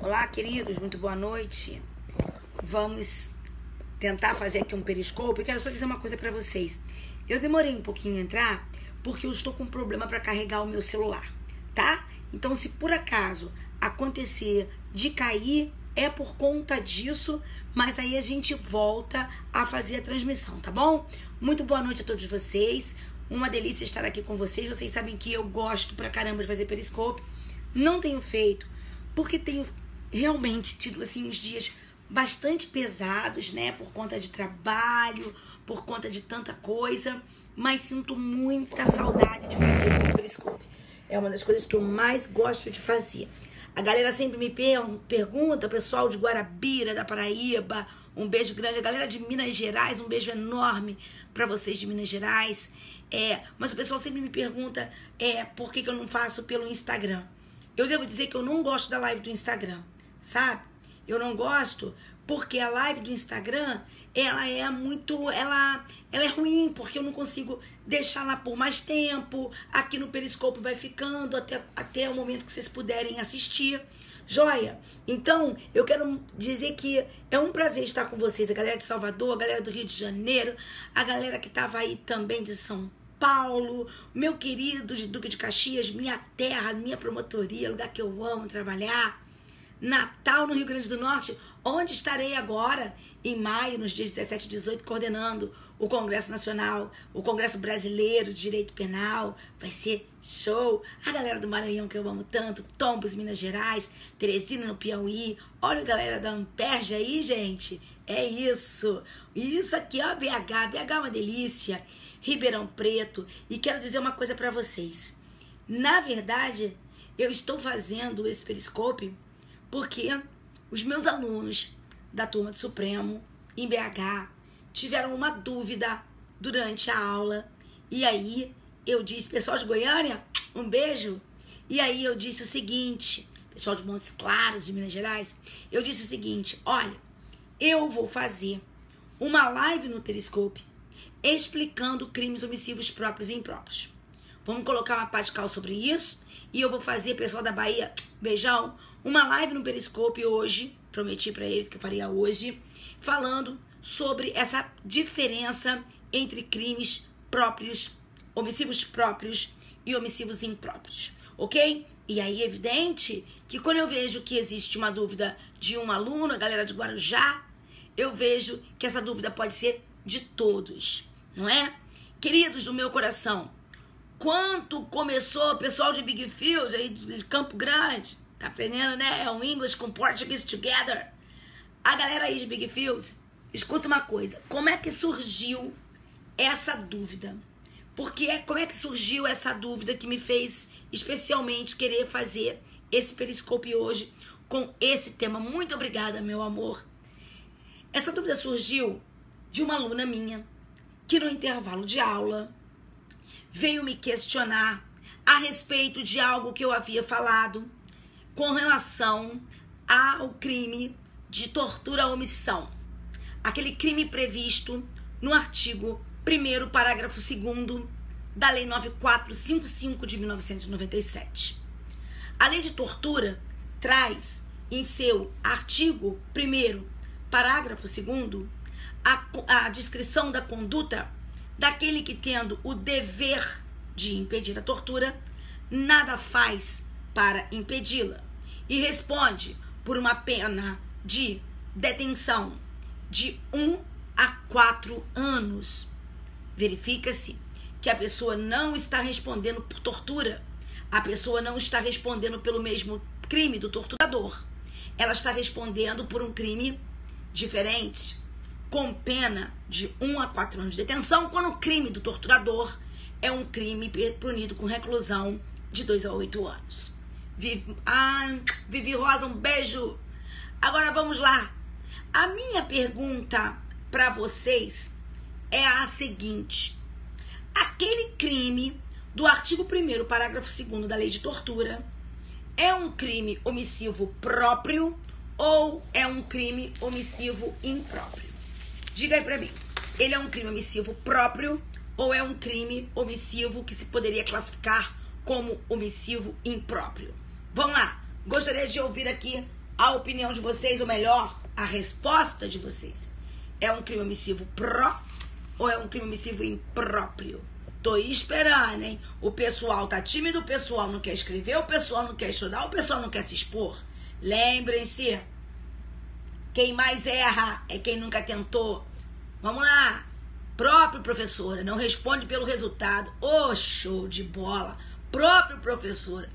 Olá, queridos, muito boa noite. Vamos tentar fazer aqui um periscópio. Eu quero só dizer uma coisa pra vocês. Eu demorei um pouquinho a entrar porque eu estou com problema pra carregar o meu celular, tá? Então, se por acaso acontecer de cair, é por conta disso, mas aí a gente volta a fazer a transmissão, tá bom? Muito boa noite a todos vocês. Uma delícia estar aqui com vocês. Vocês sabem que eu gosto pra caramba de fazer periscópio. Não tenho feito, porque tenho realmente tido assim uns dias bastante pesados, né? Por conta de trabalho, por conta de tanta coisa. Mas sinto muita saudade de fazer o periscópio. É uma das coisas que eu mais gosto de fazer. A galera sempre me pergunta, pessoal de Guarabira, da Paraíba, um beijo grande. A galera de Minas Gerais, um beijo enorme para vocês de Minas Gerais. Mas o pessoal sempre me pergunta por que eu não faço pelo Instagram. Eu devo dizer que eu não gosto da live do Instagram, sabe? Eu não gosto porque a live do Instagram, ela é ruim, porque eu não consigo deixar lá por mais tempo. Aqui no Periscópio vai ficando até o momento que vocês puderem assistir. Joia? Então, eu quero dizer que é um prazer estar com vocês. A galera de Salvador, a galera do Rio de Janeiro, a galera que estava aí também de São Paulo, meu querido de Duque de Caxias, minha terra, minha promotoria, lugar que eu amo trabalhar. Natal, no Rio Grande do Norte, onde estarei agora, em maio, nos dias 17 e 18, coordenando o Congresso Nacional, o Congresso Brasileiro de Direito Penal. Vai ser show. A galera do Maranhão, que eu amo tanto, Tombos, Minas Gerais, Teresina, no Piauí. Olha a galera da Amperja aí, gente. É isso. Isso aqui, ó, BH. BH é uma delícia. Ribeirão Preto. E quero dizer uma coisa pra vocês. Na verdade, eu estou fazendo esse periscópio porque os meus alunos da turma de Supremo, em BH, tiveram uma dúvida durante a aula. E aí eu disse, pessoal de Goiânia, um beijo. E aí eu disse o seguinte, pessoal de Montes Claros, de Minas Gerais, eu disse o seguinte, olha, eu vou fazer uma live no Periscope explicando crimes omissivos próprios e impróprios. Vamos colocar uma pá de cal sobre isso. E eu vou fazer, pessoal da Bahia, beijão, uma live no Periscope hoje, prometi pra eles que eu faria hoje, falando sobre essa diferença entre crimes próprios, omissivos próprios e omissivos impróprios, ok? E aí é evidente que quando eu vejo que existe uma dúvida de um aluno, a galera de Guarujá, eu vejo que essa dúvida pode ser de todos, não é? Queridos do meu coração, quando começou o pessoal de Big Field, aí de Campo Grande, tá aprendendo, né? É um English com Portuguese together. A galera aí de Big Field, escuta uma coisa. Como é que surgiu essa dúvida? Como é que surgiu essa dúvida que me fez especialmente querer fazer esse periscópio hoje com esse tema? Muito obrigada, meu amor. Essa dúvida surgiu de uma aluna minha que no intervalo de aula veio me questionar a respeito de algo que eu havia falado com relação ao crime de tortura à omissão. Aquele crime previsto no artigo 1º, parágrafo 2º da Lei 9455 de 1997. A Lei de Tortura traz em seu artigo 1º, parágrafo 2º, a descrição da conduta daquele que, tendo o dever de impedir a tortura, nada faz para impedi-la e responde por uma pena de detenção de 1 a 4 anos. Verifica-se que a pessoa não está respondendo por tortura, a pessoa não está respondendo pelo mesmo crime do torturador, ela está respondendo por um crime diferente, com pena de 1 a 4 anos de detenção, quando o crime do torturador é um crime punido com reclusão de 2 a 8 anos. Vivi Rosa, um beijo. Agora vamos lá. A minha pergunta para vocês é a seguinte. Aquele crime do artigo 1º, parágrafo 2º da Lei de Tortura é um crime omissivo próprio ou é um crime omissivo impróprio? Diga aí pra mim, ele é um crime omissivo próprio ou é um crime omissivo que se poderia classificar como omissivo impróprio? Vamos lá, gostaria de ouvir aqui a opinião de vocês, ou melhor, a resposta de vocês. É um crime omissivo pró ou é um crime omissivo impróprio? Tô esperando, hein? O pessoal tá tímido, o pessoal não quer escrever, o pessoal não quer estudar, o pessoal não quer se expor. Lembrem-se, quem mais erra é quem nunca tentou. Vamos lá. Próprio professora, não responde pelo resultado. Ô, show de bola. Próprio professora,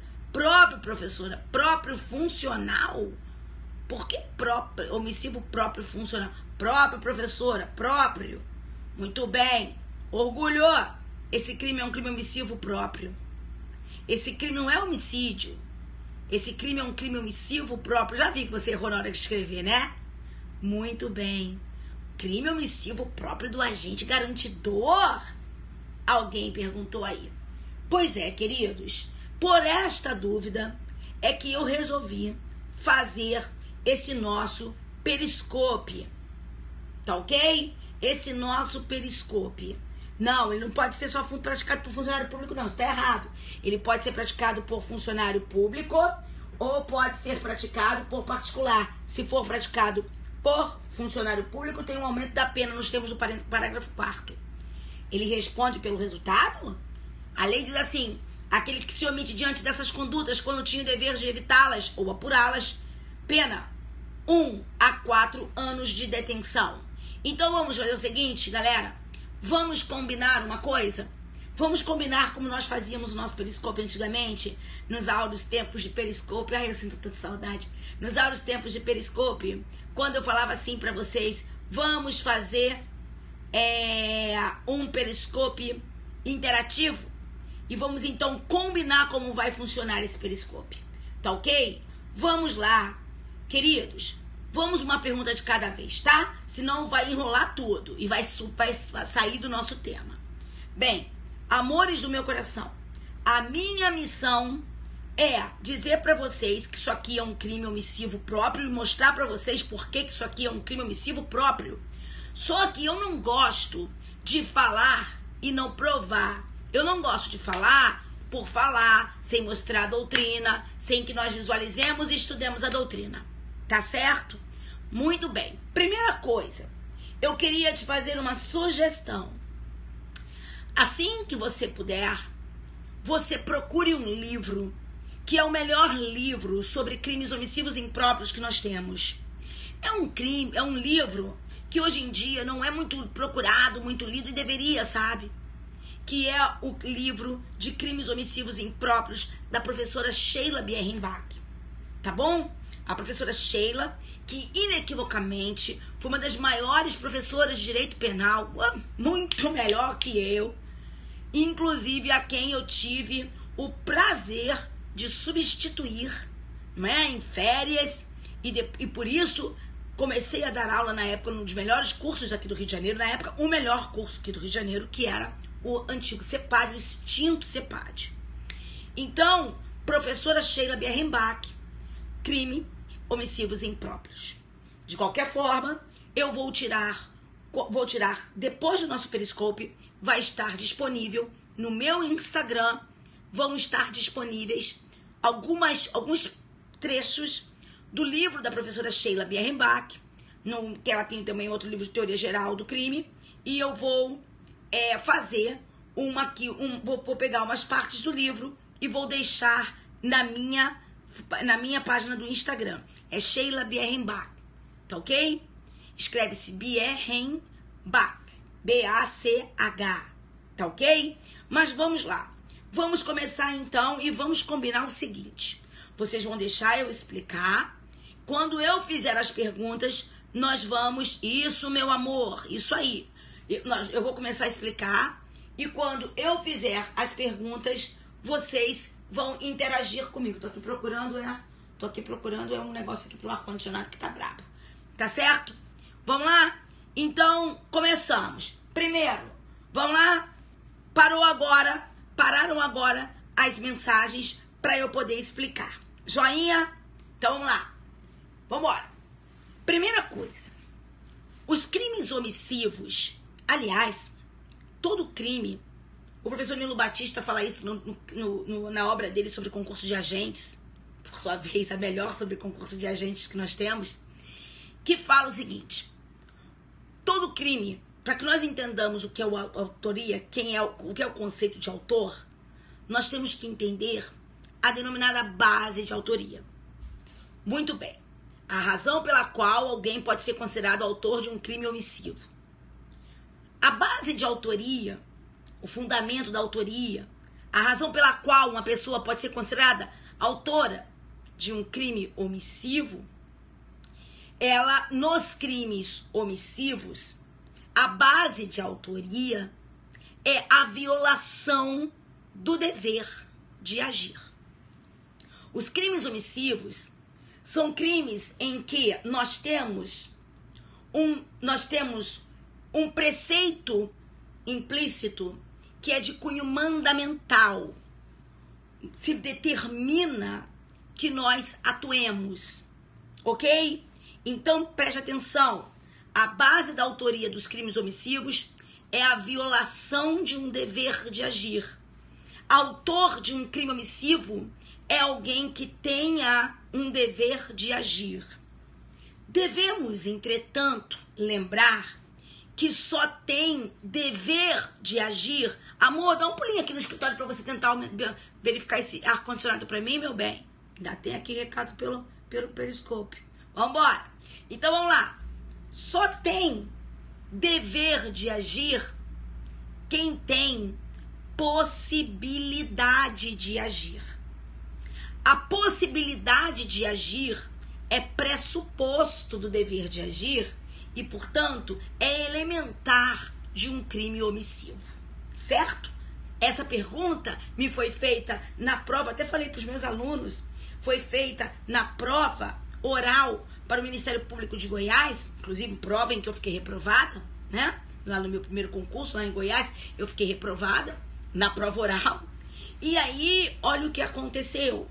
próprio funcional. Por que próprio, omissivo próprio funcional? Próprio professora, próprio. Muito bem. Orgulhou. Esse crime é um crime omissivo próprio. Esse crime não é homicídio. Esse crime é um crime omissivo próprio. Já vi que você errou na hora de escrever, né? Muito bem. Crime omissivo próprio do agente garantidor? Alguém perguntou aí. Pois é, queridos. Por esta dúvida é que eu resolvi fazer esse nosso periscope. Tá ok? Esse nosso periscope. Não, ele não pode ser só praticado por funcionário público, não. Isso tá errado. Ele pode ser praticado por funcionário público ou pode ser praticado por particular. Se for praticado por funcionário público, tem um aumento da pena nos termos do parágrafo 4º. Ele responde pelo resultado? A lei diz assim: aquele que se omite diante dessas condutas quando tinha o dever de evitá-las ou apurá-las, pena 1 a 4 anos de detenção. Então vamos fazer o seguinte, galera. Vamos combinar uma coisa? Vamos combinar como nós fazíamos o nosso periscope antigamente, nos áureos tempos de periscope. Ai, eu sinto tanta saudade. Nos áureos tempos de periscope, quando eu falava assim pra vocês, vamos fazer um periscope interativo e vamos então combinar como vai funcionar esse periscope. Tá ok? Vamos lá, queridos. Vamos uma pergunta de cada vez, tá? Senão vai enrolar tudo e vai sair do nosso tema. Bem, amores do meu coração, a minha missão é dizer pra vocês que isso aqui é um crime omissivo próprio e mostrar pra vocês por que isso aqui é um crime omissivo próprio. Só que eu não gosto de falar e não provar. Eu não gosto de falar por falar, sem mostrar a doutrina, sem que nós visualizemos e estudemos a doutrina. Tá certo? Muito bem. Primeira coisa, eu queria te fazer uma sugestão. Assim que você puder, você procure um livro que é o melhor livro sobre crimes omissivos impróprios que nós temos. É um livro que hoje em dia não é muito procurado, muito lido e deveria, sabe? Que é o livro de crimes omissivos impróprios da professora Sheila Bierenbach. Tá bom? A professora Sheila, que inequivocamente foi uma das maiores professoras de direito penal, muito melhor que eu, inclusive a quem eu tive o prazer de substituir, não é, em férias, e por isso comecei a dar aula na época, num dos melhores cursos aqui do Rio de Janeiro, na época o melhor curso aqui do Rio de Janeiro, que era o antigo CEPAD, o extinto CEPAD. Então, professora Sheila Bierenbach, crime omissivos impróprios. De qualquer forma, eu vou tirar depois do nosso periscope, vai estar disponível no meu Instagram, vão estar disponíveis alguns trechos do livro da professora Sheila Bierenbach, que ela tem também outro livro de teoria geral do crime, e eu vou fazer vou pegar umas partes do livro e vou deixar na minha página do Instagram. É Sheila Bierenbach, tá ok? Escreve-se Bierenbach, B-A-C-H, tá ok? Mas vamos lá. Vamos começar então e vamos combinar o seguinte. Vocês vão deixar eu explicar. Quando eu fizer as perguntas, nós vamos... Isso, meu amor, isso aí. Eu vou começar a explicar. E quando eu fizer as perguntas, vocês vão interagir comigo. Tô aqui procurando um negócio aqui pro ar-condicionado que tá brabo. Tá certo? Vamos lá? Então, começamos. Primeiro, vamos lá? Pararam agora as mensagens para eu poder explicar. Joinha? Então, vamos lá. Vamos embora. Primeira coisa. Os crimes omissivos, aliás, todo crime, o professor Nilo Batista fala isso na obra dele sobre concurso de agentes, por sua vez, a melhor sobre concurso de agentes que nós temos, que fala o seguinte: todo crime, para que nós entendamos o que é a autoria, o que é o conceito de autor, nós temos que entender a denominada base de autoria. Muito bem. A razão pela qual alguém pode ser considerado autor de um crime omissivo. A base de autoria, o fundamento da autoria, a razão pela qual uma pessoa pode ser considerada autora de um crime omissivo, ela, nos crimes omissivos, a base de autoria é a violação do dever de agir. Os crimes omissivos são crimes em que nós temos um preceito implícito que é de cunho mandamental. Se determina que nós atuemos, ok? Então, preste atenção. A base da autoria dos crimes omissivos é a violação de um dever de agir. Autor de um crime omissivo é alguém que tenha um dever de agir. Devemos, entretanto, lembrar que só tem dever de agir. Amor, dá um pulinho aqui no escritório para você tentar verificar esse ar-condicionado para mim, meu bem. Ainda tem aqui recado pelo periscópio. Vambora. Então, vamos lá. Só tem dever de agir quem tem possibilidade de agir. A possibilidade de agir é pressuposto do dever de agir e, portanto, é elementar de um crime omissivo, certo? Essa pergunta me foi feita na prova, até falei para os meus alunos, foi feita na prova oral para o Ministério Público de Goiás, inclusive prova em que eu fiquei reprovada, né? Lá no meu primeiro concurso, lá em Goiás, eu fiquei reprovada na prova oral. E aí, olha o que aconteceu.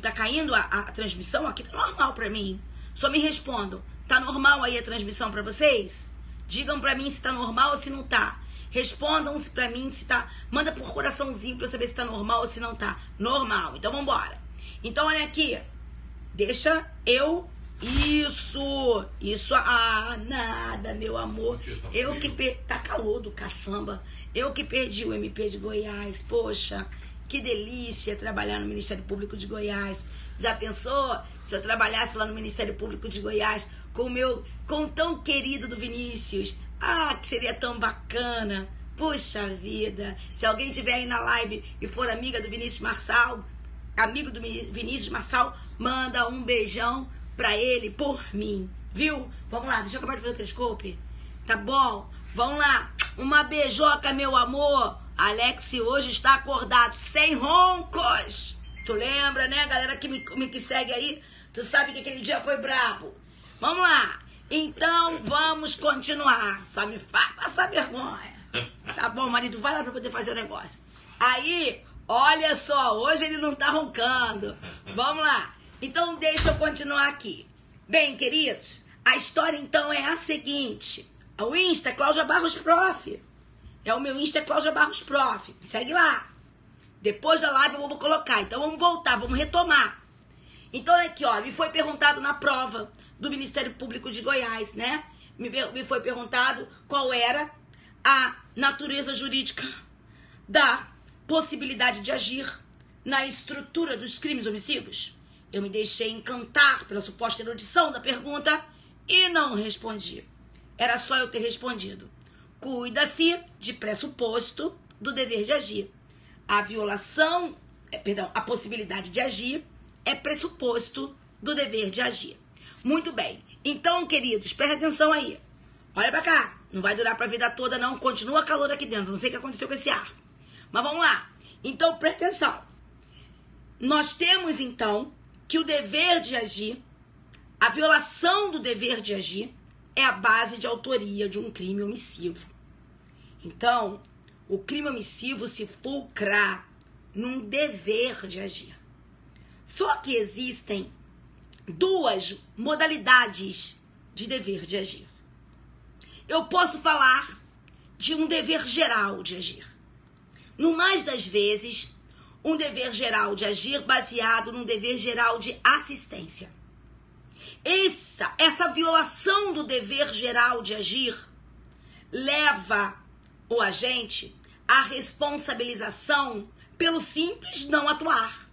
Tá caindo a transmissão aqui, tá normal pra mim. Só me respondam, tá normal aí a transmissão pra vocês? Digam pra mim se tá normal ou se não tá. Respondam se pra mim se tá. Manda por coraçãozinho pra eu saber se tá normal ou se não tá. Normal. Então vambora. Então olha aqui. Deixa eu. Isso. Nada, meu amor. Eu que tá calor do caçamba. Eu que perdi o MP de Goiás. Poxa, que delícia trabalhar no Ministério Público de Goiás. Já pensou se eu trabalhasse lá no Ministério Público de Goiás com o tão querido do Vinícius? Ah, que seria tão bacana. Puxa vida. Se alguém estiver aí na live e for amiga do Vinícius Marçal, amigo do Vinícius Marçal, manda um beijão pra ele por mim, viu? Vamos lá, deixa eu acabar de fazer o periscope. Tá bom? Vamos lá. Uma beijoca, meu amor. Alex hoje está acordado, sem roncos. Tu lembra, né, galera que segue aí? Tu sabe que aquele dia foi brabo. Vamos lá. Então, vamos continuar. Só me faz passar vergonha. Tá bom, marido? Vai lá pra poder fazer o negócio. Aí, olha só, hoje ele não tá roncando. Vamos lá. Então, deixa eu continuar aqui. Bem, queridos, a história então é a seguinte. O Insta é Cláudia Barros Prof. O meu Insta é Cláudia Barros Prof. Segue lá. Depois da live eu vou colocar. Então, vamos voltar, vamos retomar. Então, aqui, ó, me foi perguntado na prova do Ministério Público de Goiás, né? Me foi perguntado qual era a natureza jurídica da possibilidade de agir na estrutura dos crimes omissivos. Eu me deixei encantar pela suposta erudição da pergunta e não respondi. Era só eu ter respondido. Cuida-se de pressuposto do dever de agir. A possibilidade de agir é pressuposto do dever de agir. Muito bem. Então, queridos, presta atenção aí. Olha pra cá. Não vai durar pra vida toda, não. Continua calor aqui dentro. Não sei o que aconteceu com esse ar. Mas vamos lá. Então, presta atenção. Nós temos, então, que o dever de agir, a violação do dever de agir, é a base de autoria de um crime omissivo. Então, o crime omissivo se fulcra num dever de agir. Só que existem duas modalidades de dever de agir. Eu posso falar de um dever geral de agir. No mais das vezes, um dever geral de agir baseado num dever geral de assistência. Essa violação do dever geral de agir leva o agente à responsabilização pelo simples não atuar.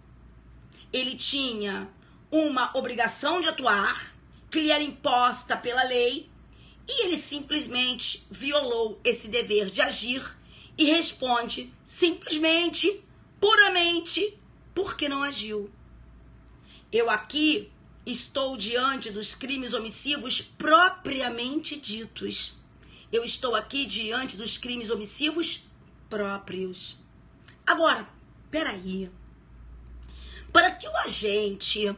Ele tinha uma obrigação de atuar que lhe era imposta pela lei e ele simplesmente violou esse dever de agir e responde simplesmente, puramente, porque não agiu. Eu aqui estou diante dos crimes omissivos propriamente ditos. Eu estou aqui diante dos crimes omissivos próprios. Agora, peraí. Para que o agente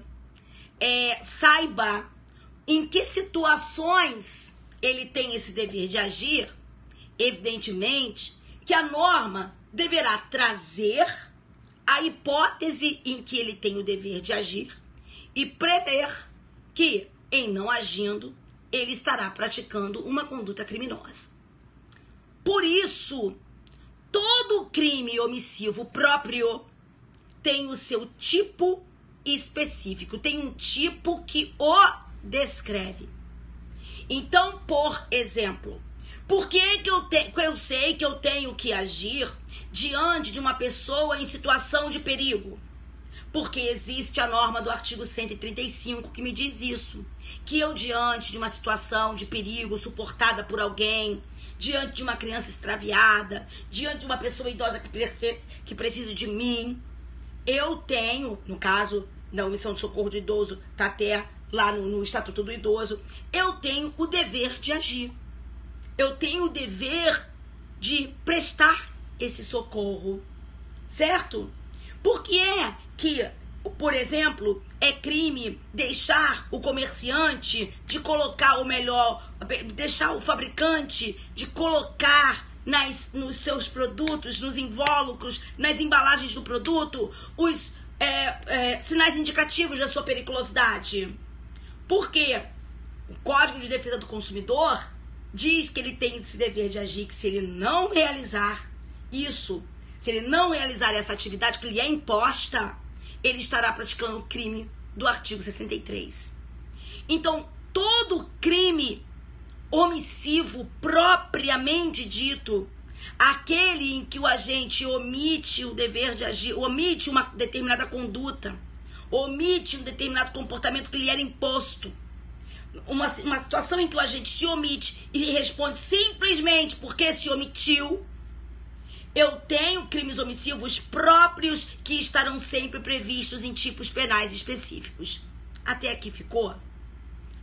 saiba em que situações ele tem esse dever de agir, evidentemente que a norma deverá trazer a hipótese em que ele tem o dever de agir e prever que, em não agindo, ele estará praticando uma conduta criminosa. Por isso, todo crime omissivo próprio tem o seu tipo específico, tem um tipo que o descreve. Então, por exemplo, por que eu sei que eu tenho que agir diante de uma pessoa em situação de perigo? Porque existe a norma do artigo 135 que me diz isso. Que eu, diante de uma situação de perigo suportada por alguém, diante de uma criança extraviada, diante de uma pessoa idosa que precisa de mim, eu tenho, no caso da omissão de socorro do idoso, tá até lá no Estatuto do Idoso, eu tenho o dever de agir. Eu tenho o dever de prestar esse socorro, certo? Por que é que, por exemplo, é crime deixar o comerciante de colocar, ou melhor, deixar o fabricante de colocar nos seus produtos, nos invólucros, nas embalagens do produto, os sinais indicativos da sua periculosidade? Porque o Código de Defesa do Consumidor diz que ele tem esse dever de agir, que se ele não realizar isso, se ele não realizar essa atividade que lhe é imposta, ele estará praticando o crime do artigo 63. Então, todo crime omissivo propriamente dito, aquele em que o agente omite o dever de agir, omite uma determinada conduta, omite um determinado comportamento que lhe era imposto, uma situação em que o agente se omite e responde simplesmente porque se omitiu, eu tenho crimes omissivos próprios que estarão sempre previstos em tipos penais específicos. Até aqui ficou?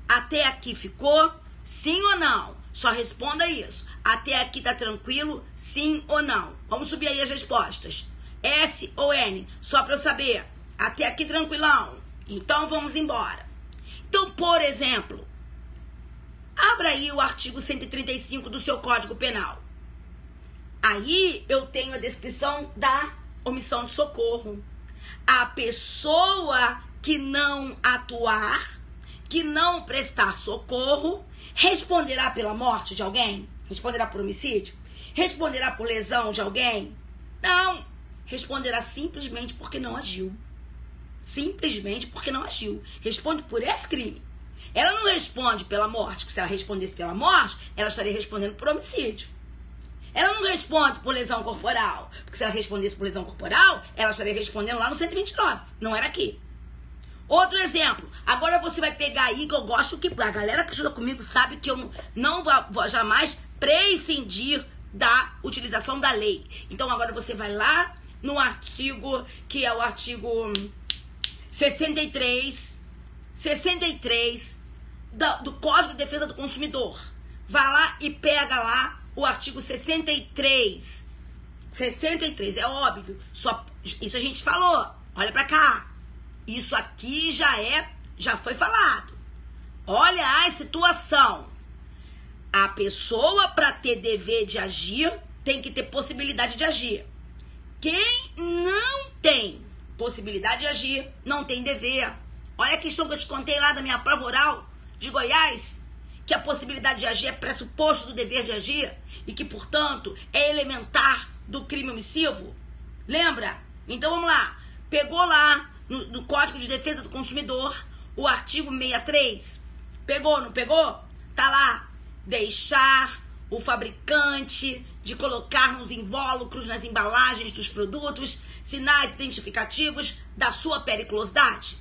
Até aqui ficou? Sim ou não? Só responda isso. Até aqui tá tranquilo? Sim ou não? Vamos subir aí as respostas. S ou N? Só para eu saber. Até aqui tranquilão? Então vamos embora. Então, por exemplo, abra aí o artigo 135 do seu Código Penal. Aí eu tenho a descrição da omissão de socorro. A pessoa que não atuar, que não prestar socorro, responderá pela morte de alguém? Responderá por homicídio? Responderá por lesão de alguém? Não. Responderá simplesmente porque não agiu. Simplesmente porque não agiu. Responde por esse crime. Ela não responde pela morte, porque se ela respondesse pela morte, ela estaria respondendo por homicídio. Ela não responde por lesão corporal, porque se ela respondesse por lesão corporal, ela estaria respondendo lá no 129, não era aqui. Outro exemplo, agora você vai pegar aí, que eu gosto que a galera que ajuda comigo sabe que eu não vou jamais prescindir da utilização da lei. Então agora você vai lá no artigo, que é o artigo 63 do Código de Defesa do Consumidor. Vai lá e pega lá o artigo 63. 63, é óbvio. Isso a gente falou. Olha pra cá. Isso aqui já foi falado. Olha a situação. A pessoa, para ter dever de agir, tem que ter possibilidade de agir. Quem não tem possibilidade de agir, não tem dever. Olha a questão que eu te contei lá da minha prova oral de Goiás, que a possibilidade de agir é pressuposto do dever de agir e que, portanto, é elementar do crime omissivo. Lembra? Então vamos lá. Pegou lá no Código de Defesa do Consumidor o artigo 63. Pegou, não pegou? Tá lá. Deixar o fabricante de colocar nos invólucros, nas embalagens dos produtos, sinais identificativos da sua periculosidade.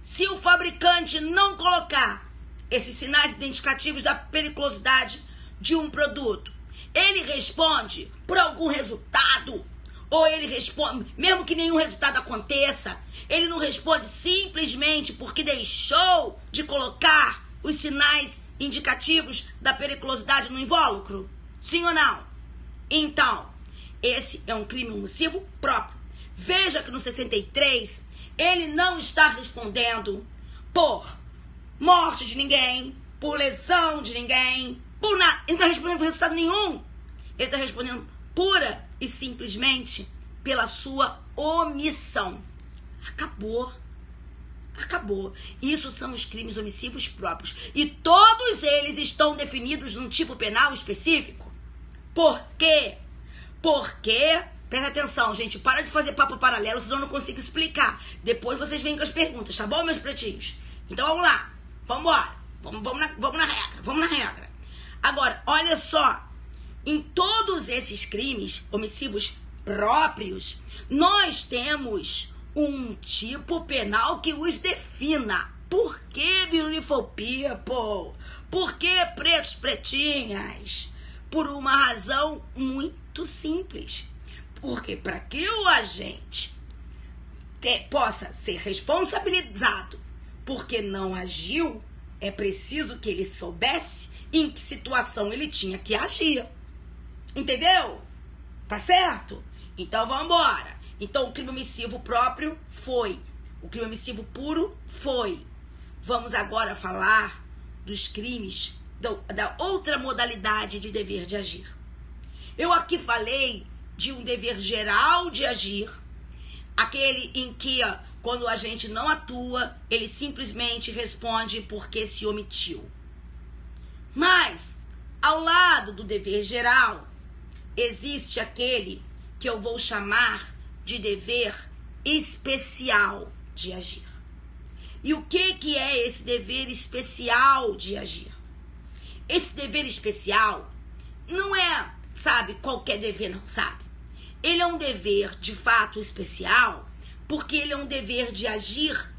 Se o fabricante não colocar esses sinais identificativos da periculosidade de um produto, ele responde por algum resultado, ou ele responde, mesmo que nenhum resultado aconteça, ele não responde simplesmente porque deixou de colocar os sinais indicativos da periculosidade no invólucro? Sim ou não? Então, esse é um crime omissivo próprio. Veja que no 63, ele não está respondendo por morte de ninguém, por lesão de ninguém, por nada. Ele não está respondendo por resultado nenhum. Ele está respondendo pura e simplesmente pela sua omissão. Acabou. Acabou. Isso são os crimes omissivos próprios. E todos eles estão definidos num tipo penal específico. Por quê? Porque, presta atenção, gente, para de fazer papo paralelo, senão eu não consigo explicar. Depois vocês vêm com as perguntas, tá bom, meus pretinhos? Então vamos lá, vamos embora. Vamos na regra. Agora, olha só. Em todos esses crimes omissivos próprios, nós temos um tipo penal que os defina. Por que, beautiful people? Por que, pretos, pretinhas? Por uma razão muito simples. Porque para que o agente possa ser responsabilizado porque não agiu, é preciso que ele soubesse em que situação ele tinha que agir. Entendeu? Tá certo? Então vamos embora. Então o crime omissivo próprio foi. O crime omissivo puro foi. Vamos agora falar dos crimes da outra modalidade de dever de agir. Eu aqui falei de um dever geral de agir, aquele em que, quando a gente não atua, ele simplesmente responde porque se omitiu. Mas, ao lado do dever geral, existe aquele que eu vou chamar de dever especial de agir. E o que é esse dever especial de agir? Esse dever especial não é, sabe, qualquer dever não, sabe? Ele é um dever de fato especial porque ele é um dever de agir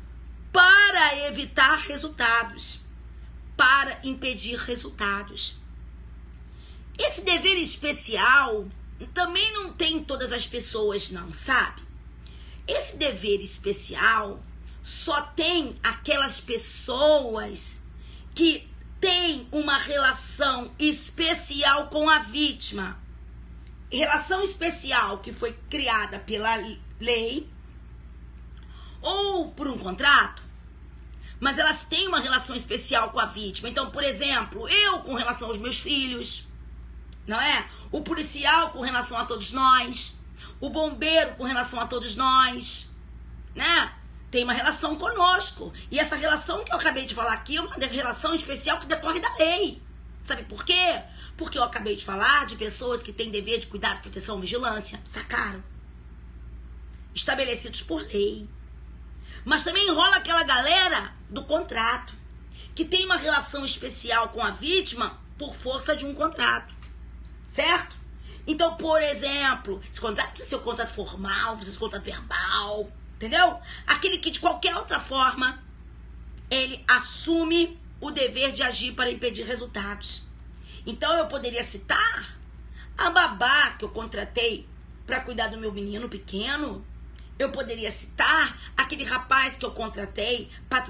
para evitar resultados, para impedir resultados. Esse dever especial também não tem em todas as pessoas, não, sabe? Esse dever especial só tem aquelas pessoas que têm uma relação especial com a vítima. Relação especial que foi criada pela lei ou por um contrato, mas elas têm uma relação especial com a vítima. Então, por exemplo, eu com relação aos meus filhos, não é? O policial com relação a todos nós, o bombeiro com relação a todos nós, né? Tem uma relação conosco. E essa relação que eu acabei de falar aqui é uma relação especial que decorre da lei. Sabe por quê? Porque eu acabei de falar de pessoas que têm dever de cuidado, proteção, vigilância, sacaram? Estabelecidos por lei. Mas também rola aquela galera do contrato, que tem uma relação especial com a vítima por força de um contrato. Certo? Então, por exemplo, esse contrato precisa ser um contrato formal, precisa ser um contrato verbal, entendeu? Aquele que de qualquer outra forma, ele assume o dever de agir para impedir resultados. Então, eu poderia citar a babá que eu contratei para cuidar do meu menino pequeno. Eu poderia citar aquele rapaz que eu contratei para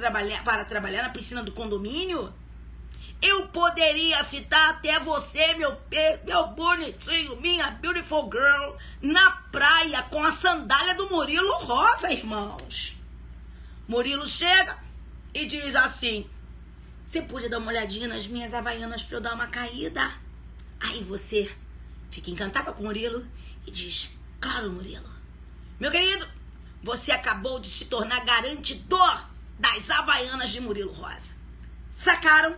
trabalhar na piscina do condomínio. Eu poderia citar até você, meu bonitinho, minha beautiful girl, na praia com a sandália do Murilo Rosa, irmãos. Murilo chega e diz assim: você podia dar uma olhadinha nas minhas havaianas para eu dar uma caída? Aí você fica encantada com o Murilo e diz: claro, Murilo. Meu querido, você acabou de se tornar garantidor das havaianas de Murilo Rosa. Sacaram?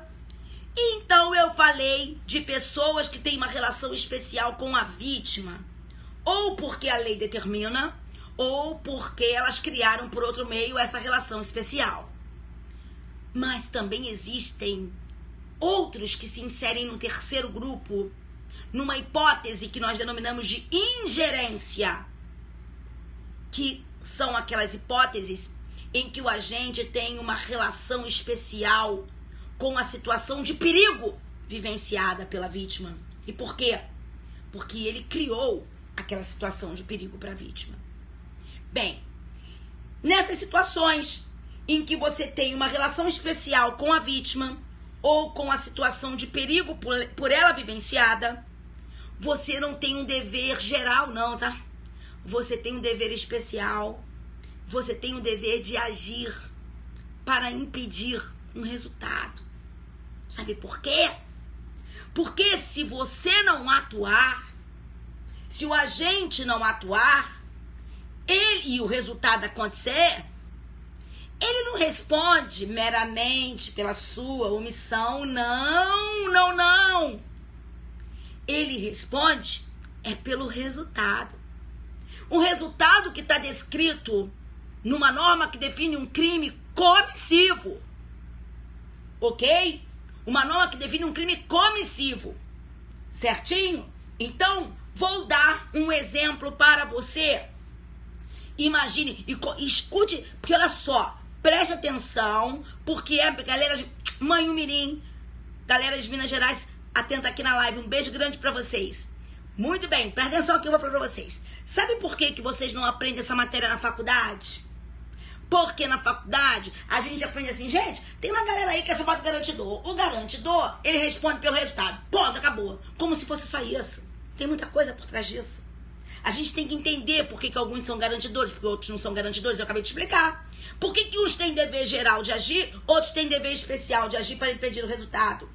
Então eu falei de pessoas que têm uma relação especial com a vítima, ou porque a lei determina, ou porque elas criaram por outro meio essa relação especial. Mas também existem outros que se inserem no terceiro grupo, numa hipótese que nós denominamos de ingerência, que são aquelas hipóteses em que o agente tem uma relação especial com a situação de perigo vivenciada pela vítima. E por quê? Porque ele criou aquela situação de perigo para a vítima. Bem, nessas situações em que você tem uma relação especial com a vítima ou com a situação de perigo por ela vivenciada, você não tem um dever geral, não, tá? Você tem um dever especial. Você tem o dever de agir para impedir um resultado. Sabe por quê? Porque se você não atuar, se o agente não atuar, ele e o resultado acontecer, ele não responde meramente pela sua omissão, não. Ele responde pelo resultado. Um resultado que está descrito numa norma que define um crime comissivo. Ok? Uma norma que define um crime comissivo. Certinho? Então, vou dar um exemplo para você. Imagine e escute, porque olha só, preste atenção, porque galera de Manhumirim, galera de Minas Gerais, atenta aqui na live. Um beijo grande para vocês. Muito bem, presta atenção aqui, eu vou falar para vocês. Sabe por que vocês não aprendem essa matéria na faculdade? Porque na faculdade a gente aprende assim, gente, tem uma galera aí que é chamada garantidor. O garantidor, ele responde pelo resultado. Ponto, acabou. Como se fosse só isso. Tem muita coisa por trás disso. A gente tem que entender por que alguns são garantidores, porque outros não são garantidores. Eu acabei de explicar. Por que uns têm dever geral de agir, outros têm dever especial de agir para impedir o resultado?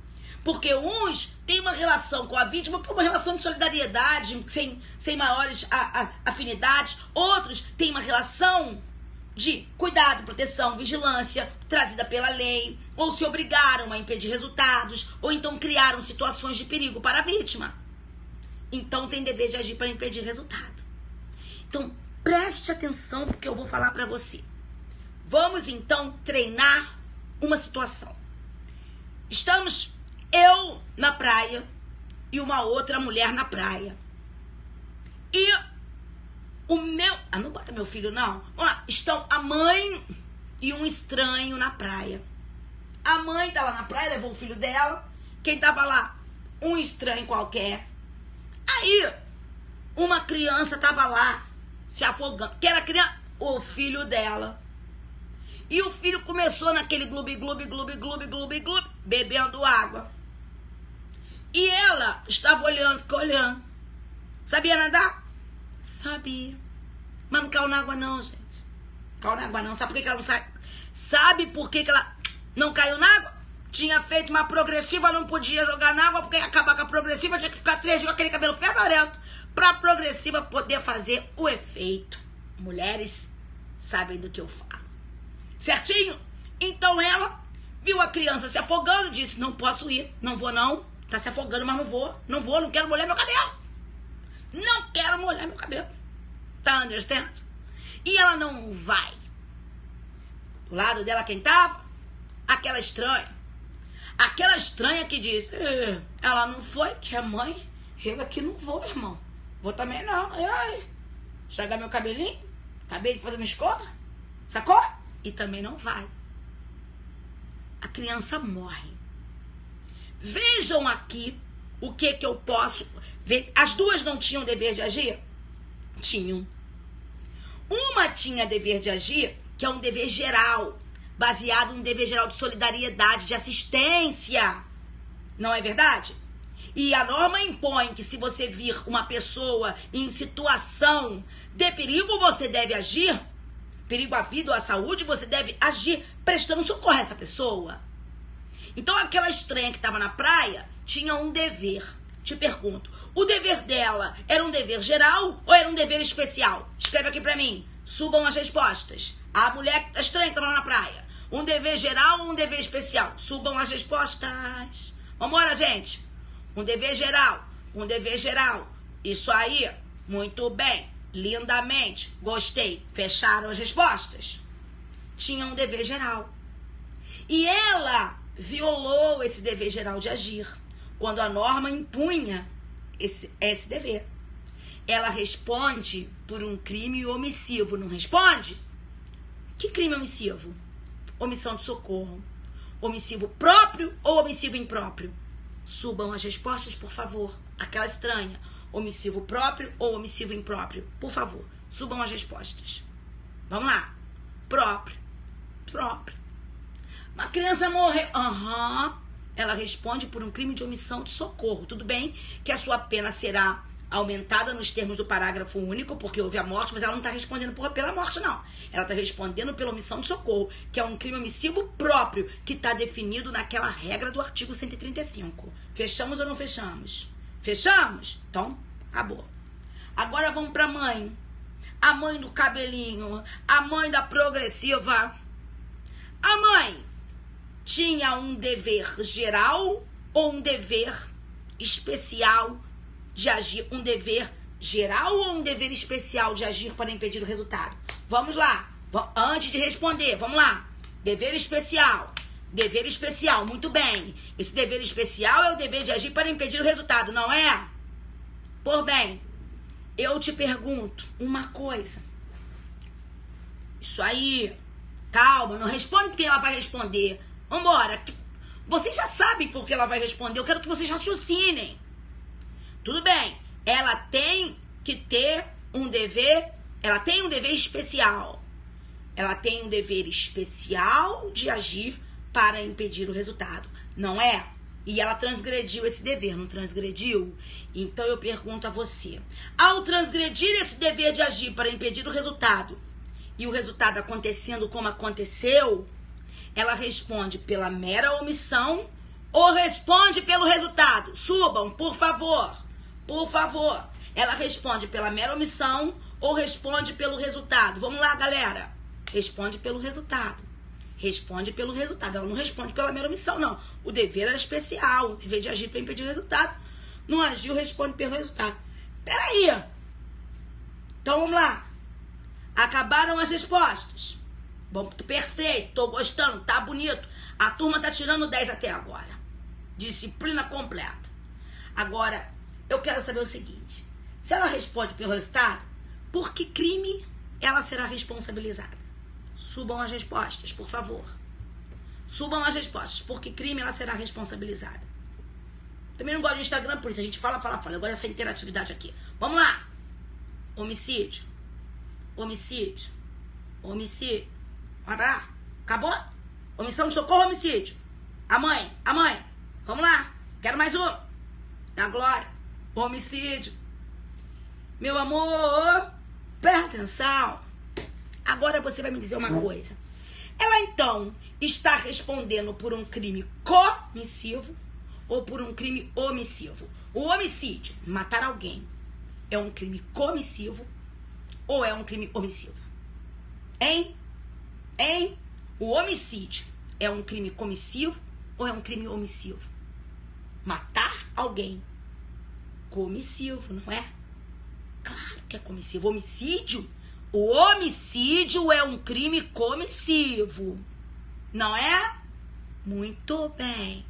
Porque uns têm uma relação com a vítima, que é uma relação de solidariedade, sem maiores afinidades. Outros têm uma relação de cuidado, proteção, vigilância, trazida pela lei, ou se obrigaram a impedir resultados, ou então criaram situações de perigo para a vítima. Então tem dever de agir para impedir resultado. Então preste atenção porque eu vou falar para você. Vamos então treinar uma situação. Estamos eu na praia e uma outra mulher na praia. E não bota meu filho, não. Vamos lá. Estão a mãe e um estranho na praia. A mãe tá lá na praia, levou o filho dela. Quem tava lá? Um estranho qualquer. Aí, uma criança tava lá, se afogando. Que era criança, o filho dela. E o filho começou naquele gloob, bebendo água. E ela estava olhando, ficou olhando. Sabia nadar? Sabia. Mas não caiu na água não, gente. Caiu na água não. Sabe por que ela não sai? Sabe por que ela não caiu na água? Tinha feito uma progressiva, não podia jogar na água, porque ia acabar com a progressiva, tinha que ficar 3 dias com aquele cabelo fedorento pra progressiva poder fazer o efeito. Mulheres sabem do que eu falo. Certinho? Então ela viu a criança se afogando, disse, não posso ir, não vou não. Tá se afogando, mas não quero molhar meu cabelo. Não quero molhar meu cabelo. Tá, understand? E ela não vai. Do lado dela quem tava? Aquela estranha. Aquela estranha que disse, ela não foi, que é mãe. Eu aqui não vou, irmão. Vou também não. Enxergar meu cabelinho. Acabei de fazer uma escova. Sacou? E também não vai. A criança morre. Vejam aqui o que eu posso ver. As duas não tinham dever de agir? Tinham. Uma tinha dever de agir, que é um dever geral, baseado num dever geral de solidariedade, de assistência. Não é verdade? E a norma impõe que se você vir uma pessoa em situação de perigo, você deve agir. Perigo à vida ou à saúde, você deve agir prestando socorro a essa pessoa. Então aquela estranha que estava na praia tinha um dever. Te pergunto, o dever dela era um dever geral ou era um dever especial? Escreve aqui pra mim. Subam as respostas. A mulher estranha que estava lá na praia. Um dever geral ou um dever especial? Subam as respostas. Vambora, gente. Um dever geral. Um dever geral. Isso aí. Muito bem. Lindamente. Gostei. Fecharam as respostas? Tinha um dever geral. E ela violou esse dever geral de agir quando a norma impunha esse dever. Ela responde por um crime omissivo, não responde? Que crime omissivo? Omissão de socorro. Omissivo próprio ou omissivo impróprio? Subam as respostas, por favor. Aquela estranha. Omissivo próprio ou omissivo impróprio? Por favor, subam as respostas. Vamos lá. Próprio. Próprio. Uma criança morreu. Ela responde por um crime de omissão de socorro. Tudo bem que a sua pena será aumentada nos termos do parágrafo único, porque houve a morte, mas ela não está respondendo pela morte, não. Ela está respondendo pela omissão de socorro, que é um crime omissivo próprio, que está definido naquela regra do artigo 135. Fechamos ou não fechamos? Fechamos? Então, acabou. Agora vamos para a mãe. A mãe do cabelinho, a mãe da progressiva. A mãe tinha um dever geral ou um dever especial de agir? Um dever geral ou um dever especial de agir para impedir o resultado? Vamos lá. Antes de responder, vamos lá. Dever especial. Dever especial, muito bem. Esse dever especial é o dever de agir para impedir o resultado, não é? Por bem, eu te pergunto uma coisa. Isso aí. Calma, não responde porque ela vai responder. Vambora. Vocês já sabem por que ela vai responder. Eu quero que vocês raciocinem. Tudo bem. Ela tem que ter um dever. Ela tem um dever especial. Ela tem um dever especial de agir para impedir o resultado. Não é? E ela transgrediu esse dever, não transgrediu? Então eu pergunto a você. Ao transgredir esse dever de agir para impedir o resultado, e o resultado acontecendo como aconteceu, ela responde pela mera omissão ou responde pelo resultado? Subam, por favor. Por favor. Ela responde pela mera omissão ou responde pelo resultado? Vamos lá, galera. Responde pelo resultado. Responde pelo resultado. Ela não responde pela mera omissão, não. O dever era especial. O dever de agir para impedir o resultado. Não agiu, responde pelo resultado. Peraí. Então, vamos lá. Acabaram as respostas. Bom, perfeito. Tô gostando. Tá bonito. A turma tá tirando 10 até agora. Disciplina completa. Agora, eu quero saber o seguinte. Se ela responde pelo resultado, por que crime ela será responsabilizada? Subam as respostas, por favor. Subam as respostas. Por que crime ela será responsabilizada? Também não gosto do Instagram, por isso a gente fala. Eu gosto dessa interatividade aqui. Vamos lá. Homicídio. Homicídio. Homicídio. Bora lá. Acabou? Omissão de socorro, homicídio. A mãe. Vamos lá. Quero mais um. Na glória. Homicídio. Meu amor, presta atenção. Agora você vai me dizer uma coisa. Ela, então, está respondendo por um crime comissivo ou por um crime omissivo? O homicídio, matar alguém, é um crime comissivo ou é um crime omissivo? Hein? O homicídio é um crime comissivo ou é um crime omissivo? Matar alguém. Comissivo, não é? Claro que é comissivo. Homicídio? O homicídio é um crime comissivo. Não é? Muito bem.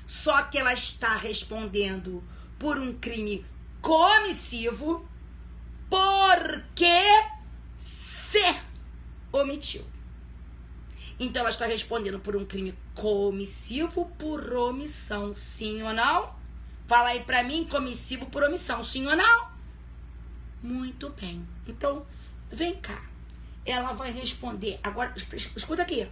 Só que ela está respondendo por um crime comissivo porque se omitiu. Então ela está respondendo por um crime comissivo por omissão. Sim ou não? Fala aí pra mim, comissivo por omissão. Sim ou não? Muito bem. Então, vem cá. Ela vai responder. Agora, escuta aqui.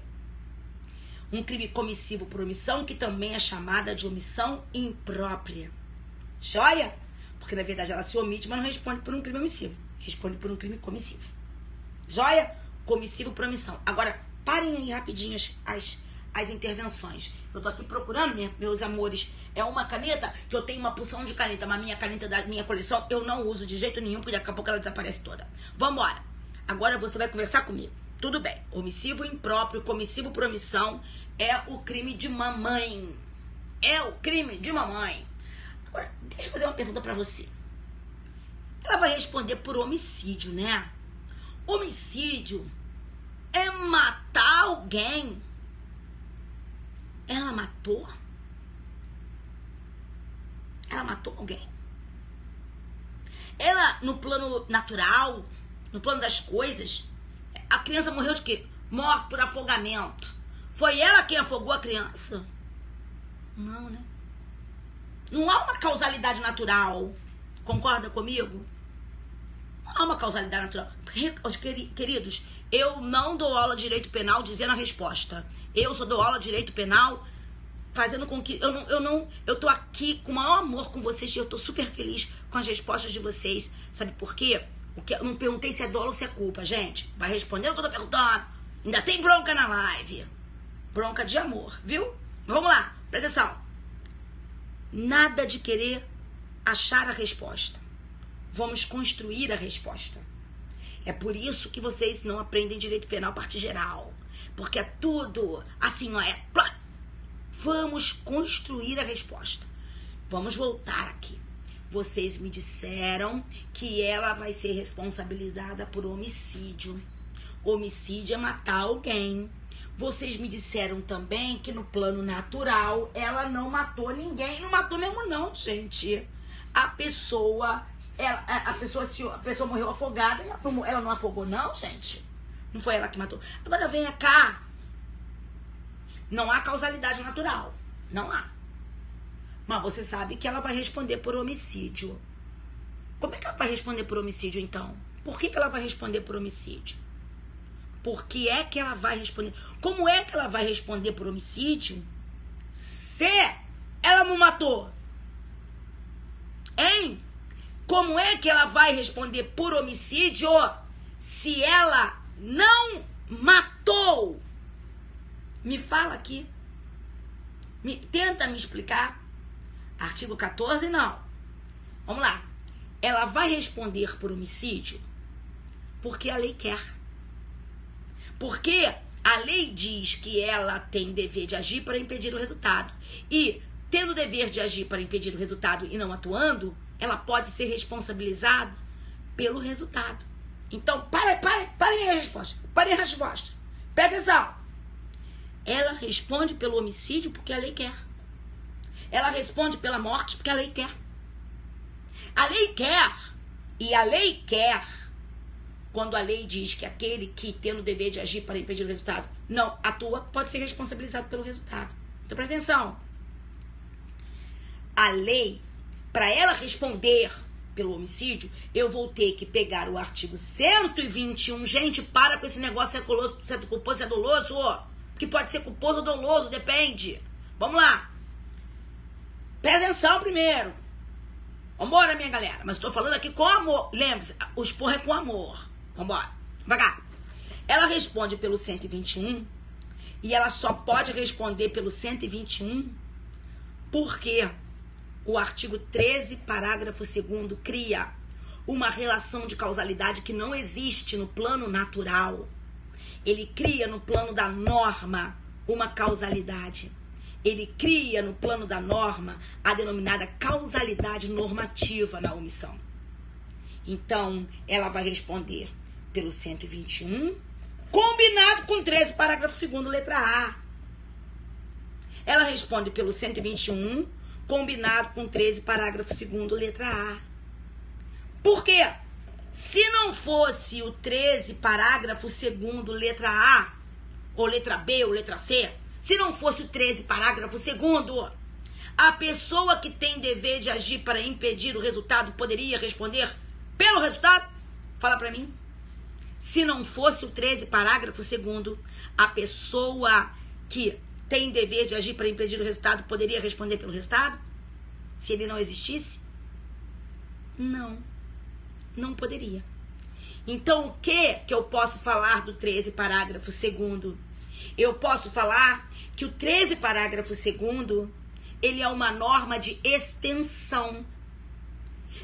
Um crime comissivo por omissão, que também é chamada de omissão imprópria. Joia? Porque, na verdade, ela se omite, mas não responde por um crime omissivo. Responde por um crime comissivo. Joia? Comissivo por omissão. Agora, parem aí rapidinho as intervenções. Eu tô aqui procurando, meus amores. É uma caneta, que eu tenho uma porção de caneta, mas minha caneta da minha coleção eu não uso de jeito nenhum, porque daqui a pouco ela desaparece toda. Vambora. Agora você vai conversar comigo. Tudo bem. Omissivo impróprio, comissivo por omissão, é o crime de mamãe. É o crime de mamãe. Agora, deixa eu fazer uma pergunta pra você. Ela vai responder por homicídio, né? Homicídio é matar alguém. Ela matou? Ela matou alguém. Ela, no plano natural, no plano das coisas, a criança morreu de quê? Morte por afogamento. Foi ela quem afogou a criança? Não, né? Não há uma causalidade natural. Concorda comigo? Não há uma causalidade natural. Queridos, eu não dou aula de direito penal dizendo a resposta. Eu só dou aula de direito penal fazendo com que... Eu tô aqui com o maior amor com vocês e eu tô super feliz com as respostas de vocês. Sabe por quê? Porque eu não perguntei se é dolo ou se é culpa, gente. Vai responder o que eu tô perguntando. Ainda tem bronca na live. Bronca de amor, viu? Vamos lá, presta atenção. Nada de querer achar a resposta. Vamos construir a resposta. É por isso que vocês não aprendem direito penal parte geral. Porque é tudo assim, ó, vamos construir a resposta. Vamos voltar aqui. Vocês me disseram que ela vai ser responsabilizada por homicídio. Homicídio é matar alguém. Vocês me disseram também que no plano natural ela não matou ninguém. Não matou mesmo não, gente. A pessoa morreu afogada. Ela não afogou não, gente. Não foi ela que matou. Agora venha cá. Não há causalidade natural. Não há. Mas você sabe que ela vai responder por homicídio. Como é que ela vai responder por homicídio, então? Por que ela vai responder por homicídio? Por que é que ela vai responder? Como é que ela vai responder por homicídio se ela não matou? Hein? Como é que ela vai responder por homicídio se ela não matou? Me fala aqui. Tenta me explicar. Artigo 14, não. Vamos lá. Ela vai responder por homicídio porque a lei quer. Porque a lei diz que ela tem dever de agir para impedir o resultado. E, tendo o dever de agir para impedir o resultado e não atuando, ela pode ser responsabilizada pelo resultado. Então, parem a resposta. Parem a resposta. Presta atenção. Ela responde pelo homicídio porque a lei quer. Ela responde pela morte porque a lei quer. A lei quer. E a lei quer quando a lei diz que aquele que, tendo o dever de agir para impedir o resultado, não atua, pode ser responsabilizado pelo resultado. Então, presta atenção. A lei, para ela responder pelo homicídio, eu vou ter que pegar o artigo 121. Gente, para com esse negócio se é culposo, se é doloso. Que pode ser culposo ou doloso, depende. Vamos lá. Presta atenção primeiro. Vambora, minha galera. Mas estou falando aqui com amor. Lembre-se, o expor é com amor. Vambora. Devagar. Ela responde pelo 121 e ela só pode responder pelo 121 porque o artigo 13, parágrafo 2º, cria uma relação de causalidade que não existe no plano natural. Ele cria no plano da norma uma causalidade. Ele cria no plano da norma a denominada causalidade normativa na omissão. Então, ela vai responder pelo 121, combinado com 13, parágrafo 2º, letra A. Ela responde pelo 121, combinado com 13, parágrafo 2º, letra A. Por quê? Se não fosse o 13, parágrafo 2º, letra A, ou letra B, ou letra C, se não fosse o 13, parágrafo 2º, a pessoa que tem dever de agir para impedir o resultado poderia responder pelo resultado? Fala pra mim. Se não fosse o 13, parágrafo 2º, a pessoa que tem dever de agir para impedir o resultado poderia responder pelo resultado? Se ele não existisse? Não. Não poderia. Então, o que eu posso falar do 13, parágrafo 2º? Eu posso falar que o 13, parágrafo 2º, ele é uma norma de extensão.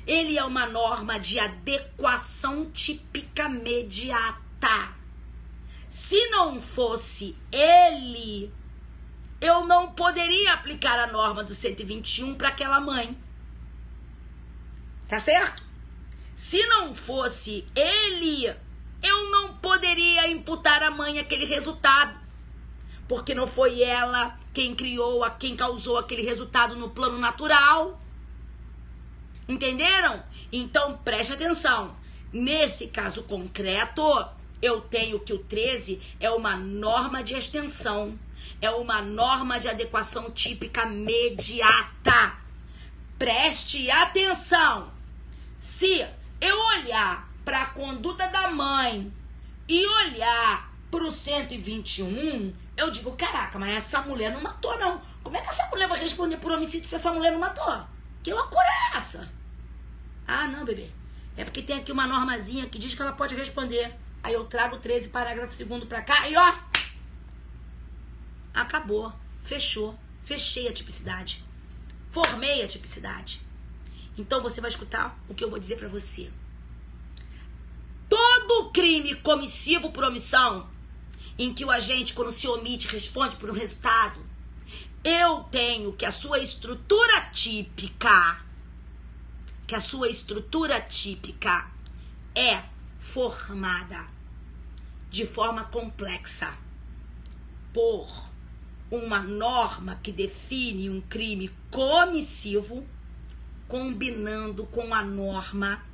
Ele é uma norma de adequação típica imediata. Se não fosse ele, eu não poderia aplicar a norma do 121 para aquela mãe. Tá certo? Se não fosse ele, eu não poderia imputar à mãe aquele resultado. Porque não foi ela quem criou, quem causou aquele resultado no plano natural. Entenderam? Então, preste atenção. Nesse caso concreto, eu tenho que o 13 é uma norma de extensão. É uma norma de adequação típica imediata. Preste atenção. Se eu olhar para a conduta da mãe e olhar para o 121, eu digo, caraca, mas essa mulher não matou, não. Como é que essa mulher vai responder por homicídio se essa mulher não matou? Que loucura é essa? Ah, não, bebê. É porque tem aqui uma normazinha que diz que ela pode responder. Aí eu trago o 13, parágrafo 2º pra cá e ó, acabou, fechou, fechei a tipicidade, formei a tipicidade. Então você vai escutar o que eu vou dizer pra você. Todo crime comissivo por omissão, em que o agente, quando se omite, responde por um resultado, eu tenho que a sua estrutura típica, é formada de forma complexa por uma norma que define um crime comissivo, combinando com a norma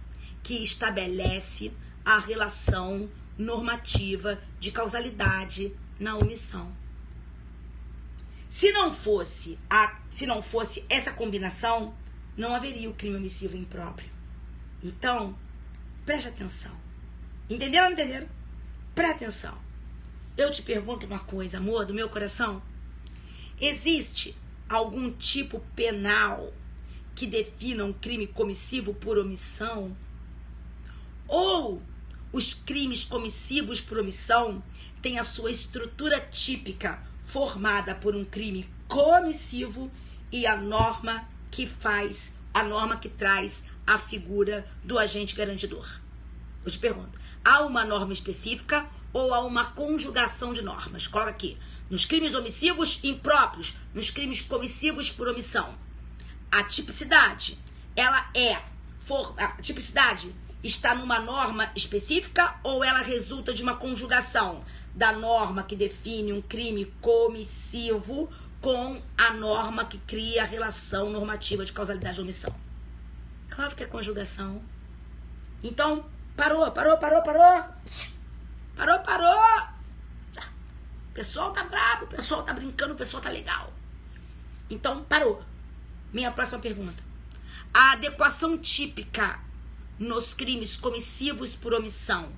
que estabelece a relação normativa de causalidade na omissão. Se não fosse essa combinação, não haveria o crime omissivo impróprio. Então, preste atenção. Entenderam ou não entenderam? Preste atenção. Eu te pergunto uma coisa, amor, do meu coração. Existe algum tipo penal que defina um crime comissivo por omissão? Ou os crimes comissivos por omissão têm a sua estrutura típica formada por um crime comissivo e a norma que traz a figura do agente garantidor? Eu te pergunto, há uma norma específica ou há uma conjugação de normas? Coloca aqui, nos crimes omissivos impróprios, nos crimes comissivos por omissão. A tipicidade, a tipicidade está numa norma específica ou ela resulta de uma conjugação da norma que define um crime comissivo com a norma que cria a relação normativa de causalidade de omissão? Claro que é conjugação. Então, parou. O pessoal tá bravo, o pessoal tá brincando, o pessoal tá legal. Então, parou. Minha próxima pergunta. A adequação típica nos crimes comissivos por omissão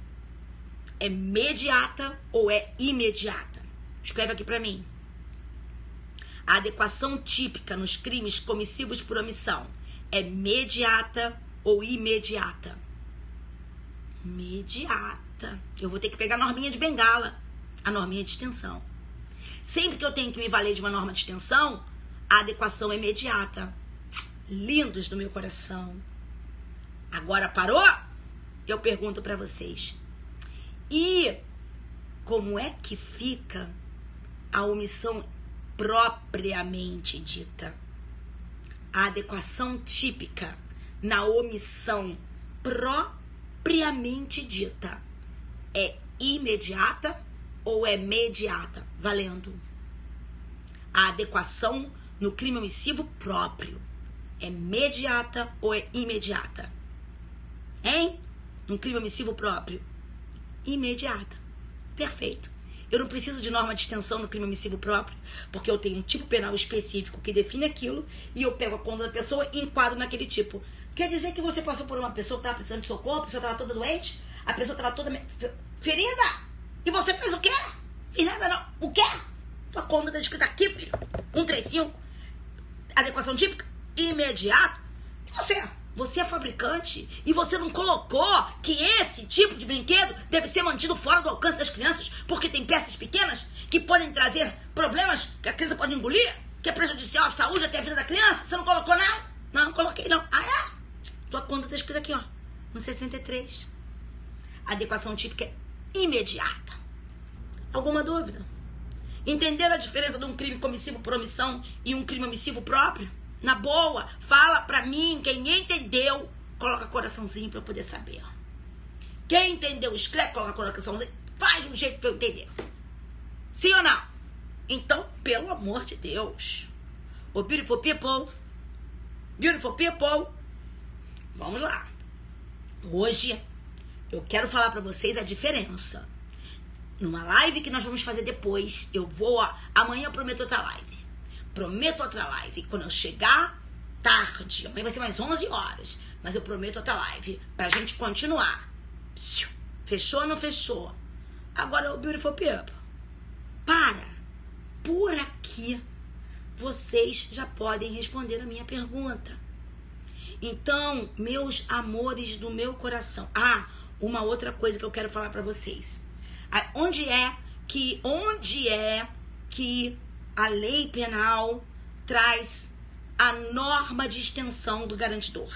é imediata ou é imediata? Escreve aqui pra mim. A adequação típica nos crimes comissivos por omissão é imediata ou imediata? Imediata. Eu vou ter que pegar a norminha de bengala, a norminha de extensão. Sempre que eu tenho que me valer de uma norma de extensão, a adequação é imediata. Lindos do meu coração. Agora parou? Eu pergunto para vocês. E como é que fica a omissão propriamente dita? A adequação típica na omissão propriamente dita é imediata ou é mediata? Valendo. A adequação no crime omissivo próprio é imediata ou é imediata? Hein? No crime omissivo próprio, imediata. Perfeito. Eu não preciso de norma de extensão no crime omissivo próprio, porque eu tenho um tipo penal específico que define aquilo e eu pego a conduta da pessoa e enquadro naquele tipo. Quer dizer que você passou por uma pessoa que estava precisando de socorro, a pessoa estava toda doente, a pessoa estava toda ferida, e você fez o quê? Fiz nada não. O quê? Tua conduta está escrita aqui, filho. 135. Adequação típica imediata. Você é fabricante e você não colocou que esse tipo de brinquedo deve ser mantido fora do alcance das crianças, porque tem peças pequenas que podem trazer problemas que a criança pode engolir, que é prejudicial à saúde até a vida da criança. Você não colocou nada? Não coloquei não. Ah, é? Tua conta está escrita aqui, ó, no 63. Adequação típica é imediata. Alguma dúvida? Entenderam a diferença de um crime comissivo por omissão e um crime omissivo próprio? Na boa, fala pra mim quem entendeu coloca coraçãozinho pra eu poder saber. Quem entendeu, escreve, coloca coraçãozinho. Faz um jeito pra eu entender. Sim ou não? Então, pelo amor de Deus. Ô, beautiful people. Beautiful people. Vamos lá. Hoje, eu quero falar pra vocês a diferença. Numa live que nós vamos fazer depois, amanhã eu prometo outra live. Prometo outra live. Quando eu chegar tarde, amanhã vai ser mais 11 horas. Mas eu prometo outra live pra gente continuar. Fechou ou não fechou? Agora, o beautiful people. Por aqui, vocês já podem responder a minha pergunta. Então, meus amores do meu coração. Uma outra coisa que eu quero falar pra vocês. Onde é que a lei penal traz a norma de extensão do garantidor?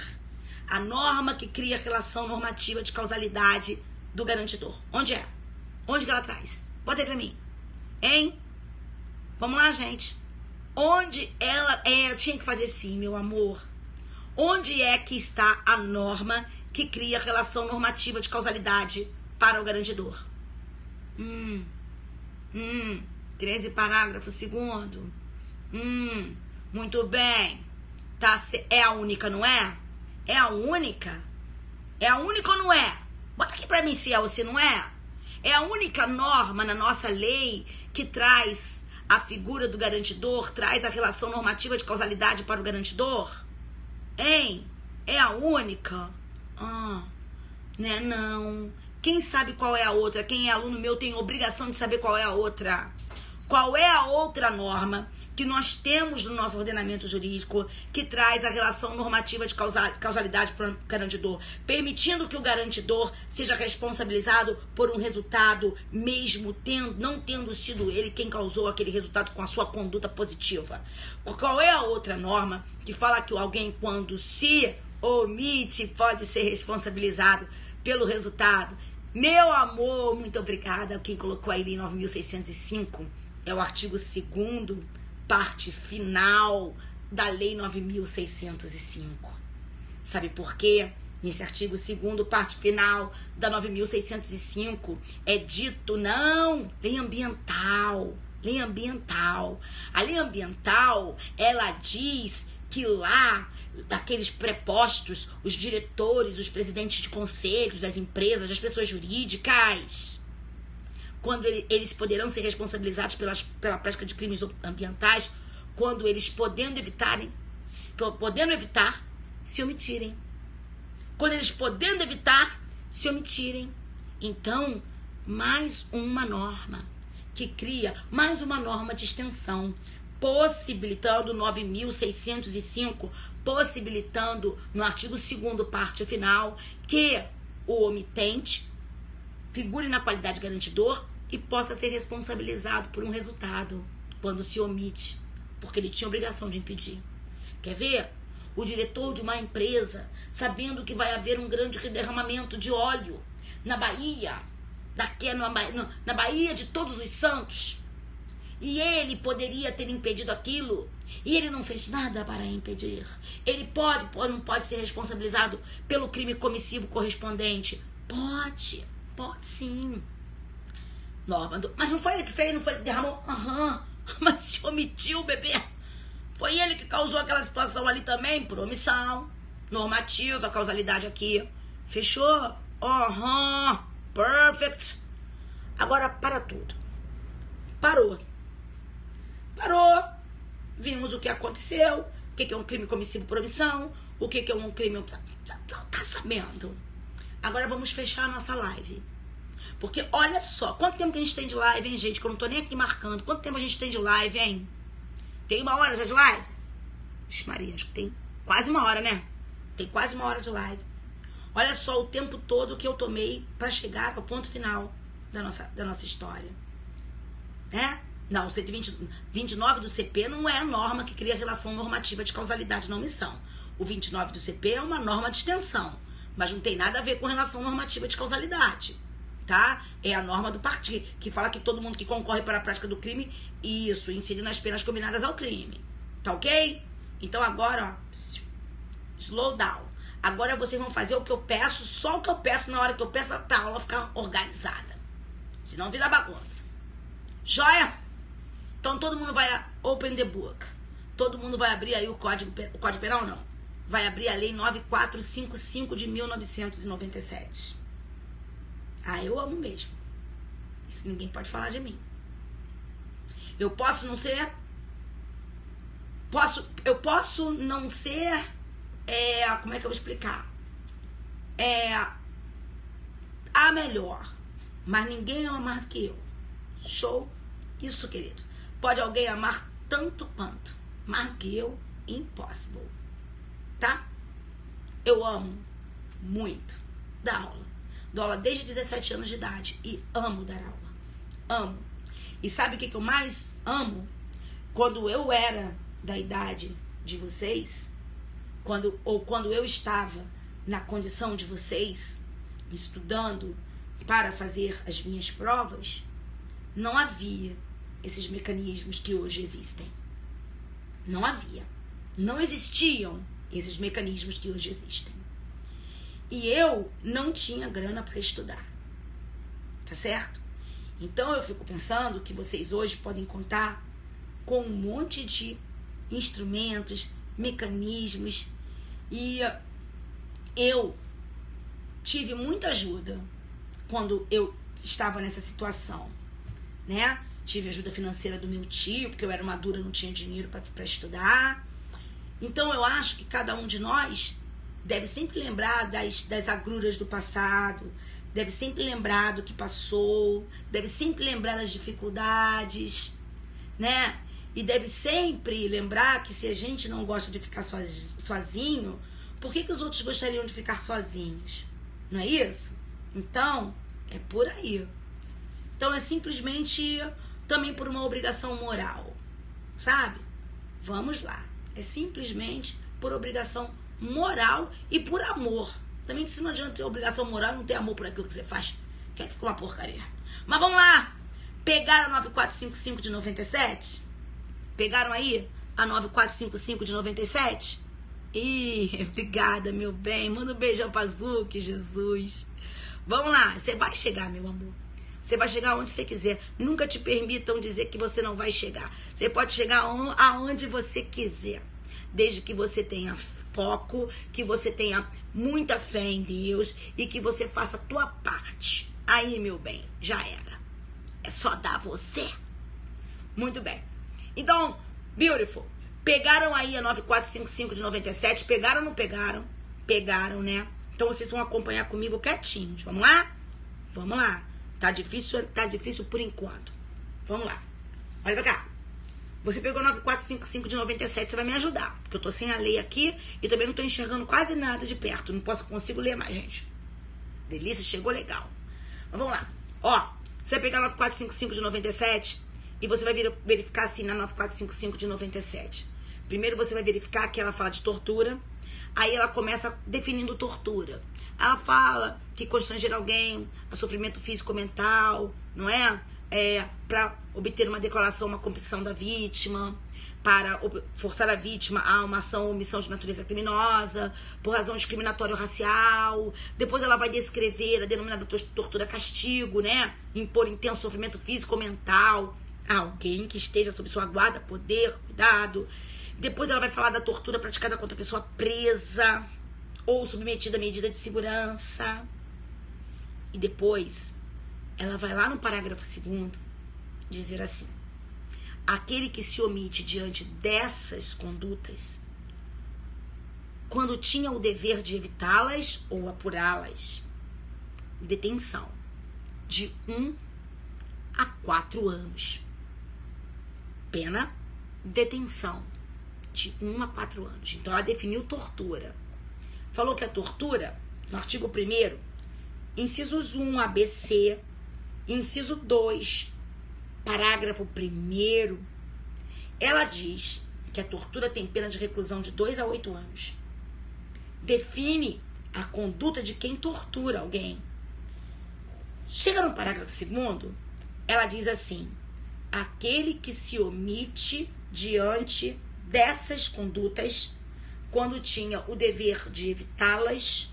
A norma que cria a relação normativa de causalidade do garantidor. Onde é? Onde que ela traz? Bota aí pra mim. Hein? Vamos lá, gente. Onde ela... eu tinha que fazer sim, meu amor. Onde é que está a norma que cria a relação normativa de causalidade para o garantidor? 13 parágrafo 2º. Muito bem. É a única, não é? É a única? É a única ou não é? Bota aqui pra mim se é ou se não é. É a única norma na nossa lei que traz a figura do garantidor, traz a relação normativa de causalidade para o garantidor? Hein? É a única? Né não. Quem sabe qual é a outra? Quem é aluno meu tem obrigação de saber qual é a outra. Qual é a outra norma que nós temos no nosso ordenamento jurídico que traz a relação normativa de causalidade para o garantidor, permitindo que o garantidor seja responsabilizado por um resultado, mesmo não tendo sido ele quem causou aquele resultado com a sua conduta positiva? Qual é a outra norma que fala que alguém, quando se omite, pode ser responsabilizado pelo resultado? Meu amor, muito obrigada. Quem colocou aí em 9.605 é o artigo 2º, parte final da Lei 9.605. Sabe por quê? Nesse artigo 2º, parte final da 9.605, é dito, lei ambiental. Lei ambiental. A lei ambiental, ela diz que lá, aqueles prepostos, os diretores, os presidentes de conselhos, das empresas, das pessoas jurídicas, quando eles poderão ser responsabilizados pela prática de crimes ambientais, quando eles podendo evitar, se omitirem. Quando eles podendo evitar, se omitirem. Então, mais uma norma que cria, mais uma norma de extensão, possibilitando 9.605, possibilitando no artigo 2º, parte final, que o omitente figure na qualidade de garantidor e possa ser responsabilizado por um resultado quando se omite, porque ele tinha obrigação de impedir. Quer ver? O diretor de uma empresa, sabendo que vai haver um grande derramamento de óleo na Bahia, na Bahia de Todos os Santos, e ele poderia ter impedido aquilo, e ele não fez nada para impedir. Ele pode ou não pode ser responsabilizado pelo crime comissivo correspondente? Pode sim. Mas não foi ele que fez, não foi ele que derramou? Mas se omitiu, bebê. Foi ele que causou aquela situação ali também, por omissão. Normativa, causalidade aqui. Fechou? Perfect. Agora, para tudo. Parou. Vimos o que aconteceu. O que é um crime comissivo por omissão. O que é um crime... Já tá sabendo. Agora vamos fechar a nossa live. Porque olha só, quanto tempo que a gente tem de live, hein, gente? Que eu não tô nem aqui marcando. Quanto tempo a gente tem de live, hein? Tem 1 hora já de live? Ixi, Maria, acho que tem quase 1 hora, né? Tem quase 1 hora de live. Olha só o tempo todo que eu tomei pra chegar ao ponto final da nossa história. Né? Não, o 129 do CP não é a norma que cria a relação normativa de causalidade na omissão. O 29 do CP é uma norma de extensão, mas não tem nada a ver com relação normativa de causalidade, tá? É a norma do partido, que fala que todo mundo que concorre para a prática do crime, isso, incide nas penas combinadas ao crime. Tá ok? Então agora, ó, slow down. Agora vocês vão fazer o que eu peço, só o que eu peço na hora que eu peço pra aula ficar organizada. Senão vira bagunça. Joia? Então todo mundo vai open the book. Todo mundo vai abrir aí o Código Penal, não. Vai abrir a Lei 9455 de 1997. Ah, eu amo mesmo. Isso ninguém pode falar de mim. Eu posso não ser... Eu posso não ser... como é que eu vou explicar? A melhor. Mas ninguém ama mais do que eu. Show? Isso, querido. Pode alguém amar tanto quanto. Mais do que eu, impossible. Tá? Eu amo muito dar aula. Dou aula desde 17 anos de idade. E amo dar aula. Amo. E sabe o que eu mais amo? Quando eu era da idade de vocês, quando eu estava na condição de vocês, estudando para fazer as minhas provas, não havia esses mecanismos que hoje existem. Não havia. Não existiam esses mecanismos que hoje existem. E eu não tinha grana para estudar. Tá certo? Então eu fico pensando que vocês hoje podem contar com um monte de instrumentos, mecanismos, e eu tive muita ajuda quando eu estava nessa situação, né? Tive ajuda financeira do meu tio, porque eu era madura, não tinha dinheiro para estudar. Então eu acho que cada um de nós deve sempre lembrar das agruras do passado, deve sempre lembrar do que passou, deve sempre lembrar das dificuldades, né? E deve sempre lembrar que se a gente não gosta de ficar sozinho, por que os outros gostariam de ficar sozinhos? Não é isso? Então, é por aí. Então, é simplesmente também por uma obrigação moral, sabe? Vamos lá. É simplesmente por obrigação moral e por amor. Também que se não adianta ter obrigação moral, não ter amor por aquilo que você faz, que fica uma porcaria. Mas vamos lá. Pegaram a 9455 de 97? Pegaram aí a 9455 de 97? Ih, obrigada, meu bem. Manda um beijão pra Zuki, Jesus. Vamos lá. Você vai chegar, meu amor. Você vai chegar onde você quiser. Nunca te permitam dizer que você não vai chegar. Você pode chegar aonde você quiser. Desde que você tenha foco, que você tenha muita fé em Deus e que você faça a tua parte. Aí, meu bem, já era. É só dar você. Muito bem. Então, beautiful. Pegaram aí a 9455 de 97? Pegaram ou não pegaram? Pegaram, né? Então vocês vão acompanhar comigo quietinhos. Vamos lá? Vamos lá. Tá difícil por enquanto. Vamos lá. Olha pra cá. Você pegou 9455 de 97, você vai me ajudar. Porque eu tô sem a lei aqui e também não tô enxergando quase nada de perto. Não consigo ler mais, gente. Delícia, chegou legal. Mas vamos lá. Ó, você vai pegar 9455 de 97 e você vai verificar assim na 9455 de 97. Primeiro você vai verificar que ela fala de tortura. Aí ela começa definindo tortura. Ela fala que constranger alguém a sofrimento físico ou mental, não é? Para obter uma declaração, uma confissão da vítima, para forçar a vítima a uma ação ou omissão de natureza criminosa, por razão discriminatória ou racial. Depois ela vai descrever a denominada tortura castigo, né? Impor intenso sofrimento físico ou mental a alguém que esteja sob sua guarda, poder, cuidado. Depois ela vai falar da tortura praticada contra a pessoa presa ou submetida a medida de segurança. E depois ela vai lá no parágrafo 2º dizer assim: aquele que se omite diante dessas condutas, quando tinha o dever de evitá-las ou apurá-las, detenção de 1 a 4 anos. Pena, detenção de 1 a 4 anos. Então ela definiu tortura. Falou que a tortura, no artigo 1º, incisos 1 a b, c, inciso 2, parágrafo 1º, ela diz que a tortura tem pena de reclusão de 2 a 8 anos. Define a conduta de quem tortura alguém. Chega no parágrafo 2º, ela diz assim: aquele que se omite diante dessas condutas, quando tinha o dever de evitá-las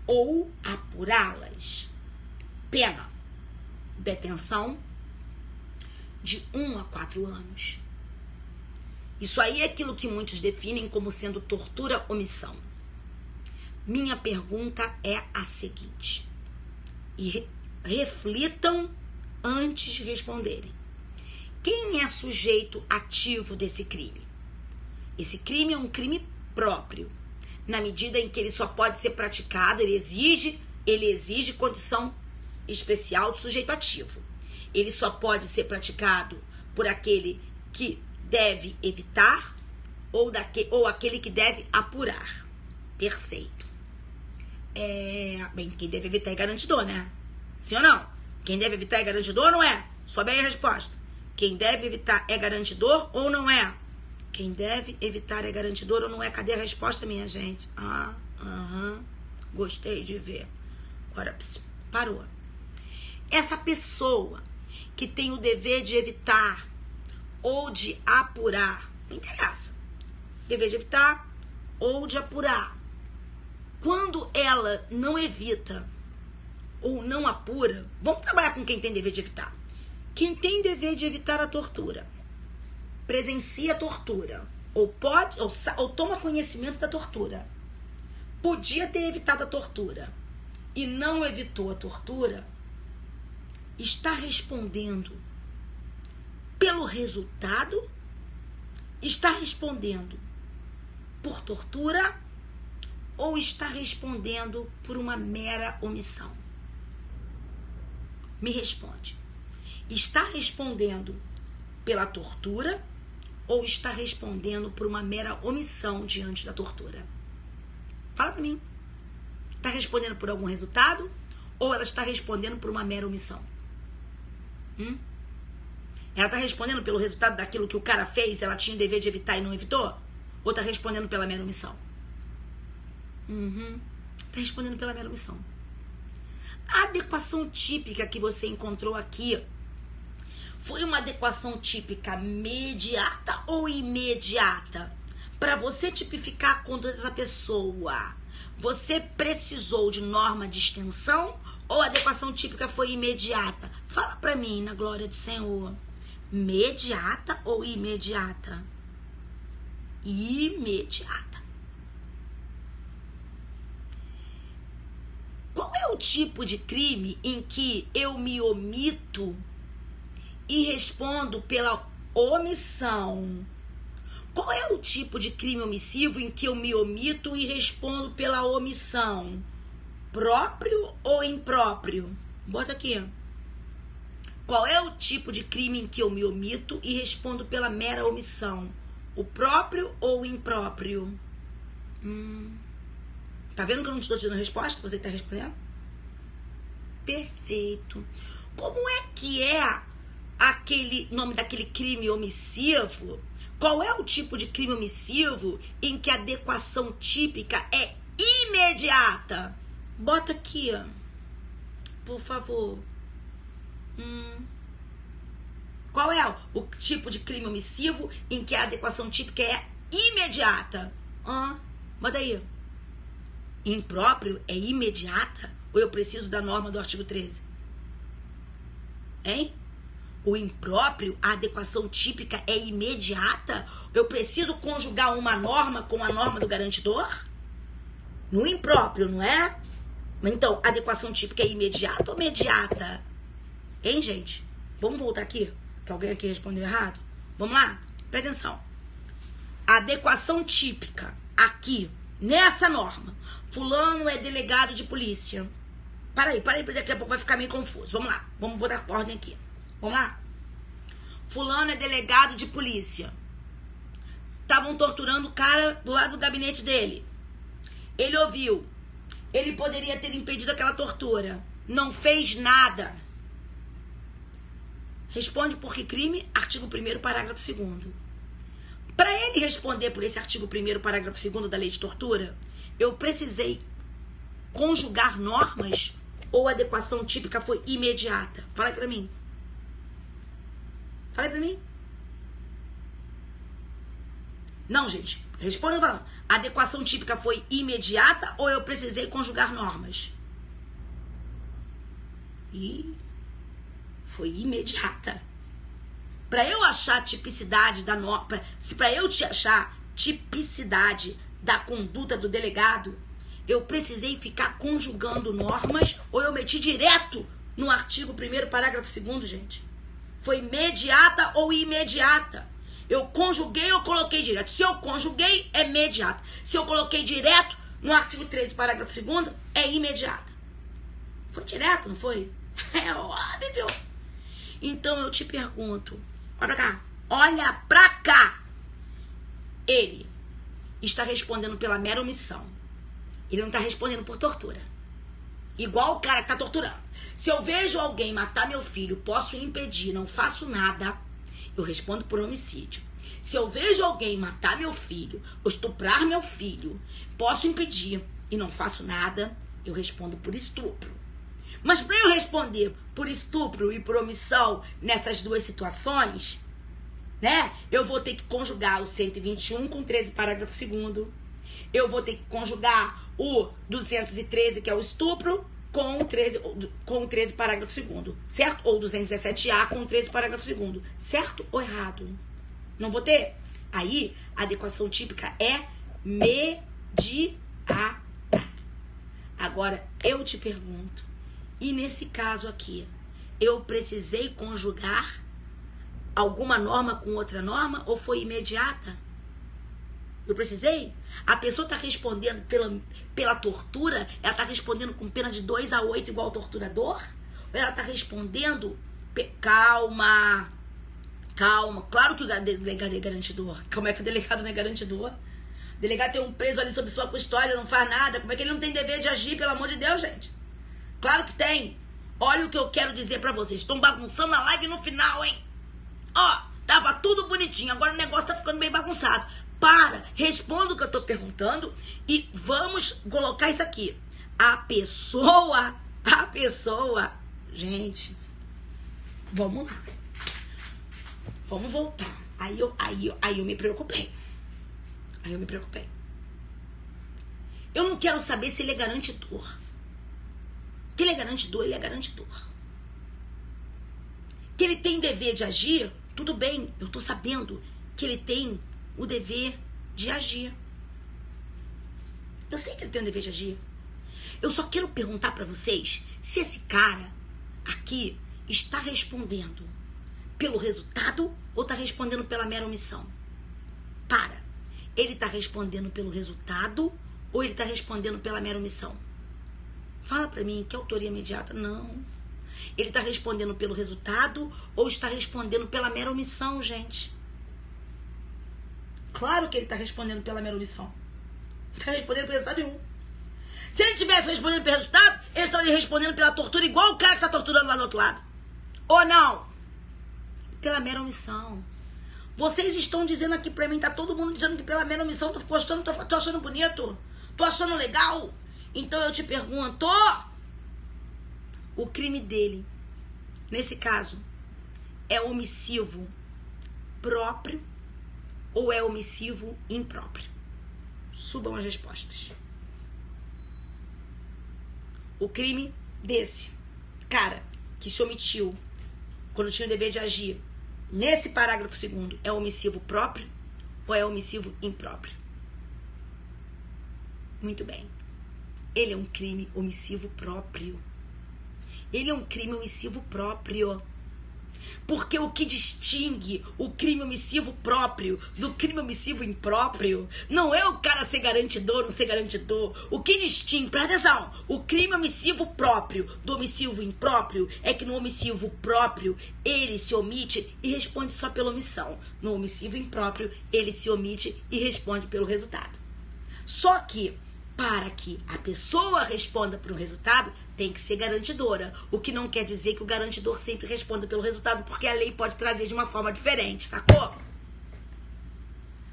ou apurá-las. Pena: detenção de 1 a 4 anos. Isso aí é aquilo que muitos definem como sendo tortura-omissão. Minha pergunta é a seguinte, e reflitam antes de responderem. Quem é sujeito ativo desse crime? Esse crime é um crime próprio, na medida em que ele só pode ser praticado, ele exige condição especial de sujeito ativo. Ele só pode ser praticado por aquele que deve evitar ou aquele que deve apurar. Perfeito. Bem, quem deve evitar é garantidor, né? Sim ou não? Quem deve evitar é garantidor ou não é? Sobe aí a resposta. Quem deve evitar é garantidor ou não é? Quem deve evitar é garantidor ou não é? Cadê a resposta, minha gente? Gostei de ver. Agora, parou. Essa pessoa que tem o dever de evitar ou de apurar, não interessa. Dever de evitar ou de apurar. Quando ela não evita ou não apura, vamos trabalhar com quem tem dever de evitar. Quem tem dever de evitar a tortura, presencia a tortura, ou toma conhecimento da tortura, podia ter evitado a tortura e não evitou a tortura, está respondendo pelo resultado, está respondendo por tortura ou está respondendo por uma mera omissão? Me responde. Está respondendo pela tortura ou está respondendo por uma mera omissão diante da tortura? Fala pra mim. Está respondendo por algum resultado ou ela está respondendo por uma mera omissão? Ela está respondendo pelo resultado daquilo que o cara fez, ela tinha o dever de evitar e não evitou? Ou está respondendo pela mera omissão? Está respondendo pela mera omissão. A adequação típica que você encontrou aqui foi uma adequação típica mediata ou imediata? Para você tipificar a conduta dessa pessoa, você precisou de norma de extensão ou a adequação típica foi imediata? Fala para mim, na glória do Senhor. Mediata ou imediata? Imediata. Qual é o tipo de crime em que eu me omito e respondo pela omissão? Qual é o tipo de crime omissivo em que eu me omito e respondo pela omissão? Próprio ou impróprio? Bota aqui. Qual é o tipo de crime em que eu me omito e respondo pela mera omissão? O próprio ou o impróprio? Tá vendo que eu não estou te dando resposta? Você está respondendo? Perfeito. Como é que é aquele nome daquele crime omissivo? Qual é o tipo de crime omissivo em que a adequação típica é imediata? Bota aqui, por favor. Qual é o tipo de crime omissivo em que a adequação típica é imediata? Bota aí. Impróprio é imediata? Ou eu preciso da norma do artigo 13? Hein? O impróprio, a adequação típica é imediata? Eu preciso conjugar uma norma com a norma do garantidor? No impróprio, não é? Então, a adequação típica é imediata ou mediata? Hein, gente? Vamos voltar aqui? Que alguém aqui respondeu errado? Vamos lá? Presta atenção. A adequação típica aqui, nessa norma. Fulano é delegado de polícia. Para aí, porque daqui a pouco vai ficar meio confuso. Vamos lá, vamos botar ordem aqui. Vamos lá? Fulano é delegado de polícia. Estavam torturando o cara do lado do gabinete dele. Ele ouviu. Ele poderia ter impedido aquela tortura. Não fez nada. Responde por que crime? Artigo 1º, parágrafo 2º. Para ele responder por esse artigo 1º, parágrafo 2º da lei de tortura, eu precisei conjugar normas ou a adequação típica foi imediata? Fala aí pra mim. Fala aí pra mim. Não, gente. Responda falando. A adequação típica foi imediata ou eu precisei conjugar normas? E foi imediata. Para eu achar tipicidade da norma, para eu te achar tipicidade da conduta do delegado, eu precisei ficar conjugando normas ou eu meti direto no artigo 1º, parágrafo 2º, gente? Foi imediata ou imediata? Eu conjuguei ou coloquei direto? Se eu conjuguei, é imediata. Se eu coloquei direto no artigo 13, parágrafo 2º, é imediata. Foi direto, não foi? É óbvio. Então eu te pergunto, olha pra cá, olha pra cá. Ele está respondendo pela mera omissão. Ele não está respondendo por tortura. Igual o cara que está torturando. Se eu vejo alguém matar meu filho, posso impedir, não faço nada, eu respondo por homicídio. Se eu vejo alguém matar meu filho, ou estuprar meu filho, posso impedir e não faço nada, eu respondo por estupro. Mas para eu responder por estupro e por omissão nessas duas situações, né, eu vou ter que conjugar o 121 com 13, parágrafo 2º. Eu vou ter que conjugar o 213, que é o estupro, com o 13, parágrafo 2º, certo? Ou 217A com o 13, parágrafo 2º, certo ou errado? Não vou ter? Aí, a adequação típica é imediata. Agora, eu te pergunto, e nesse caso aqui, eu precisei conjugar alguma norma com outra norma ou foi imediata? Eu precisei? A pessoa está respondendo pela tortura, ela está respondendo com pena de 2 a 8 igual ao torturador? Ou ela está respondendo... Calma. Claro que o delegado é garantidor. Como é que o delegado não é garantidor? O delegado tem um preso ali sob sua custódia, não faz nada. Como é que ele não tem dever de agir, pelo amor de Deus, gente? Claro que tem. Olha o que eu quero dizer pra vocês. Estão bagunçando a live no final, hein? Ó, tava tudo bonitinho. Agora o negócio tá ficando bem bagunçado. Para, responda o que eu tô perguntando e vamos colocar isso aqui. A pessoa, gente, vamos lá. Vamos voltar. Aí eu me preocupei. Eu não quero saber se ele é garantidor. Que ele é garantidor, ele é garantidor. Que ele tem dever de agir, tudo bem, eu tô sabendo que ele tem o dever de agir. Eu sei que ele tem o dever de agir. Eu só quero perguntar pra vocês se esse cara aqui está respondendo pelo resultado ou está respondendo pela mera omissão. Para. Ele está respondendo pelo resultado ou ele está respondendo pela mera omissão? Fala pra mim, que autoria imediata? Não. Ele está respondendo pelo resultado ou está respondendo pela mera omissão, gente? Claro que ele está respondendo pela mera omissão. Ele está respondendo pelo resultado nenhum. Se ele tivesse respondendo pelo resultado, ele estaria respondendo pela tortura igual o cara que está torturando lá do outro lado. Ou não? Pela mera omissão. Vocês estão dizendo aqui pra mim, tá todo mundo dizendo que pela mera omissão, tô postando, tô achando bonito, tô achando legal. Então eu te pergunto, o crime dele, nesse caso, é omissivo próprio ou é omissivo impróprio? Subam as respostas. O crime desse cara que se omitiu quando tinha o dever de agir, nesse parágrafo 2º, é omissivo próprio ou é omissivo impróprio? Muito bem. Ele é um crime omissivo próprio. Ele é um crime omissivo próprio. Porque o que distingue o crime omissivo próprio do crime omissivo impróprio não é o cara ser garantidor ou não ser garantidor. O que distingue, presta atenção, o crime omissivo próprio do omissivo impróprio é que no omissivo próprio ele se omite e responde só pela omissão. No omissivo impróprio ele se omite e responde pelo resultado. Só que para que a pessoa responda por um resultado, tem que ser garantidora. O que não quer dizer que o garantidor sempre responda pelo resultado, porque a lei pode trazer de uma forma diferente, sacou?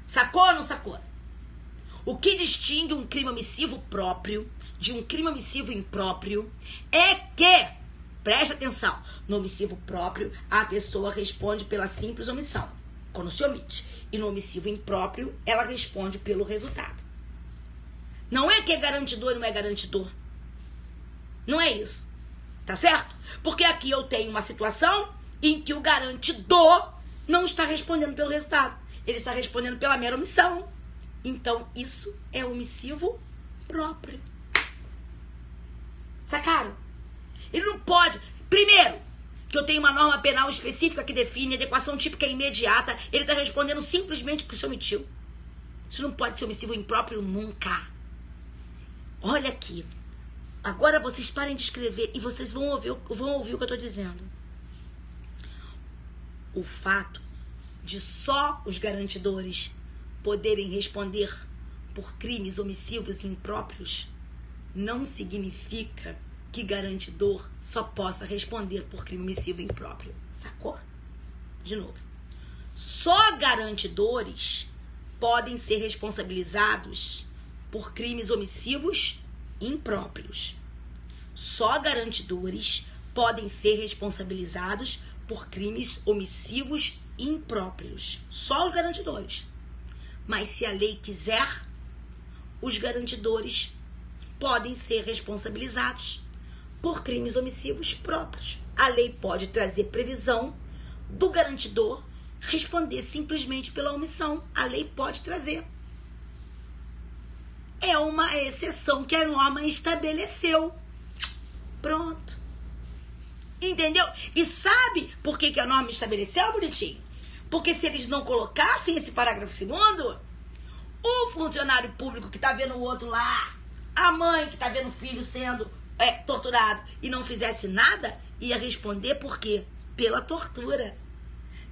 Sacou ou não sacou? O que distingue um crime omissivo próprio de um crime omissivo impróprio é que, preste atenção, no omissivo próprio, a pessoa responde pela simples omissão, quando se omite. E no omissivo impróprio, ela responde pelo resultado. Não é que é garantidor e não é garantidor. Não é isso. Tá certo? Porque aqui eu tenho uma situação em que o garantidor não está respondendo pelo resultado. Ele está respondendo pela mera omissão. Então, isso é omissivo próprio. Sacaram? Ele não pode... Primeiro, que eu tenho uma norma penal específica que define adequação típica imediata. Ele está respondendo simplesmente porque se omitiu. Isso não pode ser omissivo impróprio nunca. Olha aqui. Agora vocês parem de escrever e vocês vão ouvir o que eu estou dizendo. O fato de só os garantidores poderem responder por crimes omissivos e impróprios não significa que garantidor só possa responder por crime omissivo e impróprio. Sacou? De novo. Só garantidores podem ser responsabilizados por crimes omissivos e impróprios. Só garantidores podem ser responsabilizados por crimes omissivos e impróprios. Só os garantidores. Mas se a lei quiser, os garantidores podem ser responsabilizados por crimes omissivos próprios. A lei pode trazer previsão do garantidor responder simplesmente pela omissão. A lei pode trazer. É uma exceção que a norma estabeleceu. Pronto. Entendeu? E sabe por que a norma estabeleceu, bonitinho? Porque se eles não colocassem esse parágrafo 2º, o funcionário público que tá vendo o outro lá, a mãe que tá vendo o filho sendo torturado e não fizesse nada, ia responder por quê? Pela tortura.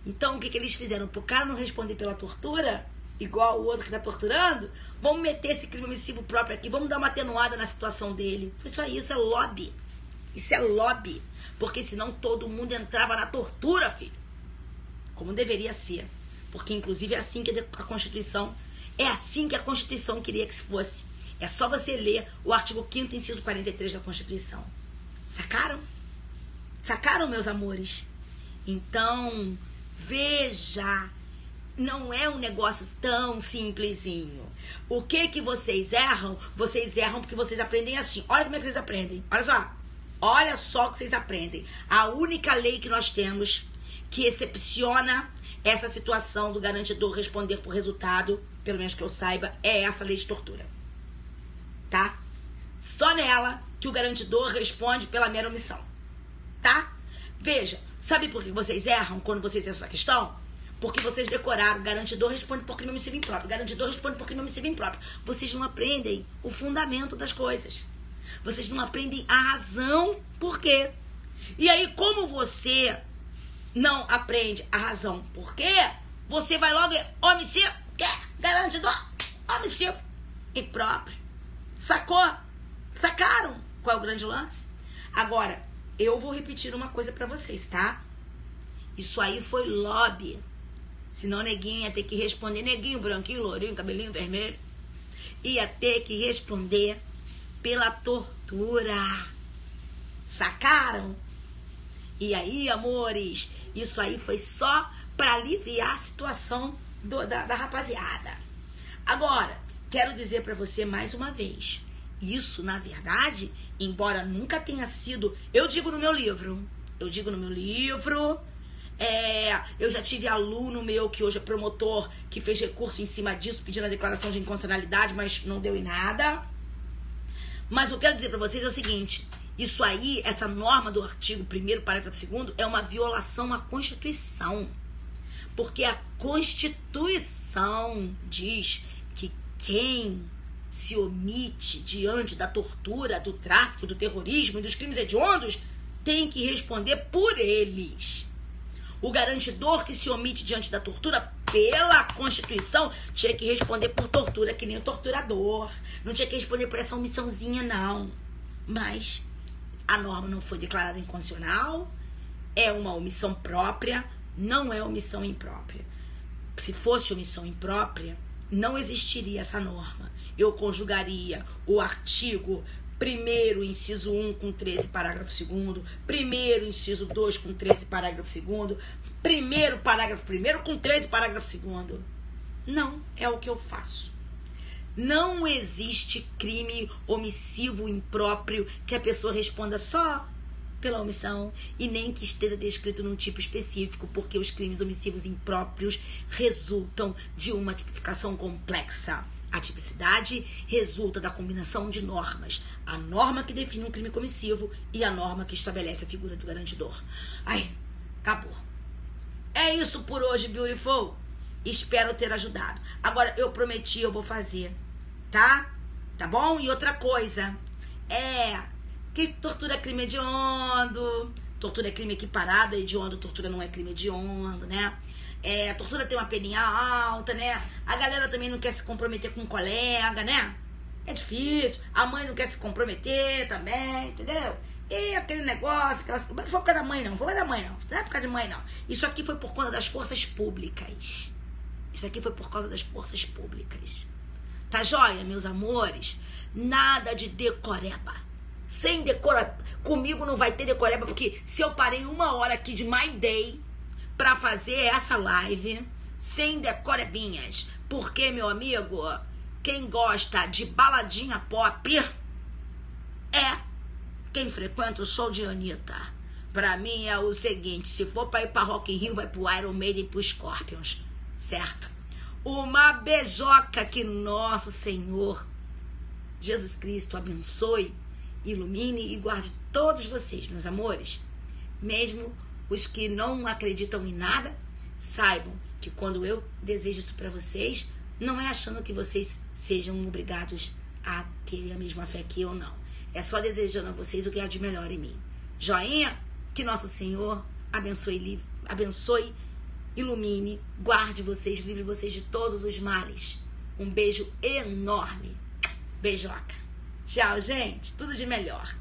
Então, o que eles fizeram? Pro cara não responder pela tortura, igual o outro que tá torturando, vamos meter esse crime omissivo próprio aqui, vamos dar uma atenuada na situação dele. Isso é lobby. Isso é lobby. Porque senão todo mundo entrava na tortura, filho. Como deveria ser. Porque, inclusive, é assim que a Constituição... É assim que a Constituição queria que se fosse. É só você ler o artigo 5º, inciso 43 da Constituição. Sacaram? Sacaram, meus amores? Então, veja... Não é um negócio tão simplesinho. O que vocês erram? Vocês erram porque vocês aprendem assim. Olha como é que vocês aprendem. Olha só. Olha só o que vocês aprendem. A única lei que nós temos que excepciona essa situação do garantidor responder por resultado, pelo menos que eu saiba, é essa lei de tortura. Tá? Só nela que o garantidor responde pela mera omissão. Tá? Veja, sabe por que vocês erram quando vocês erram essa questão? Porque vocês decoraram, garantidor responde por crime omissivo impróprio, garantidor responde por crime omissivo impróprio. Vocês não aprendem o fundamento das coisas. Vocês não aprendem a razão por quê. E aí, como você não aprende a razão por quê, você vai logo omissivo, garantidor, omissivo impróprio. Sacou? Sacaram qual é o grande lance? Agora, eu vou repetir uma coisa pra vocês, tá? Isso aí foi lobby. Senão neguinho ia ter que responder, neguinho branquinho, lourinho, cabelinho vermelho, ia ter que responder pela tortura. Sacaram? E aí, amores, isso aí foi só para aliviar a situação da rapaziada. Agora, quero dizer para você mais uma vez, isso, na verdade, embora nunca tenha sido... Eu digo no meu livro, eu já tive aluno meu que hoje é promotor, que fez recurso em cima disso, pedindo a declaração de inconstitucionalidade, mas não deu em nada. Mas eu quero dizer para vocês é o seguinte, isso aí, essa norma do artigo 1º, parágrafo 2º, é uma violação à Constituição. Porque a Constituição diz que quem se omite diante da tortura, do tráfico, do terrorismo e dos crimes hediondos, tem que responder por eles. O garantidor que se omite diante da tortura, pela Constituição, tinha que responder por tortura, que nem o torturador. Não tinha que responder por essa omissãozinha, não. Mas a norma não foi declarada inconstitucional, é uma omissão própria, não é omissão imprópria. Se fosse omissão imprópria, não existiria essa norma. Eu conjugaria o artigo 1º, inciso 1 com 13, parágrafo 2º, 1º, inciso 2 com 13, parágrafo 2º, 1º, parágrafo 1º com 13, parágrafo 2º. Não é o que eu faço. Não existe crime omissivo impróprio que a pessoa responda só pela omissão e nem que esteja descrito num tipo específico, porque os crimes omissivos impróprios resultam de uma tipificação complexa. A tipicidade resulta da combinação de normas. A norma que define um crime comissivo e a norma que estabelece a figura do garantidor. Ai, acabou. É isso por hoje, beautiful. Espero ter ajudado. Agora, eu prometi, eu vou fazer, tá? Tá bom? E outra coisa, que tortura é crime hediondo, tortura é crime equiparado, hediondo, tortura não é crime hediondo, né? Tortura tem uma peninha alta, né? A galera também não quer se comprometer com um colega, né? É difícil. A mãe não quer se comprometer também, entendeu? E aquele negócio, não foi por causa da mãe, não. Não foi por causa da mãe, não. Não é por causa de mãe, não. Isso aqui foi por conta das forças públicas. Isso aqui foi por causa das forças públicas. Tá joia, meus amores? Nada de decoreba. Sem decoreba. Comigo não vai ter decoreba, porque se eu parei 1 hora aqui de My Day pra fazer essa live, sem decorebinhas. Porque, meu amigo, quem gosta de baladinha pop é quem frequenta o show de Anitta. Pra mim é o seguinte, se for pra ir pra Rock in Rio, vai pro Iron Maiden e pro Scorpions. Certo? Uma beijoca que nosso Senhor Jesus Cristo abençoe, ilumine e guarde todos vocês, meus amores. Mesmo os que não acreditam em nada, saibam que quando eu desejo isso pra vocês, não é achando que vocês sejam obrigados a terem a mesma fé que eu, não. É só desejando a vocês o que há de melhor em mim. Joinha? Que nosso Senhor abençoe, ilumine, guarde vocês, livre vocês de todos os males. Um beijo enorme. Beijoca. Tchau, gente. Tudo de melhor.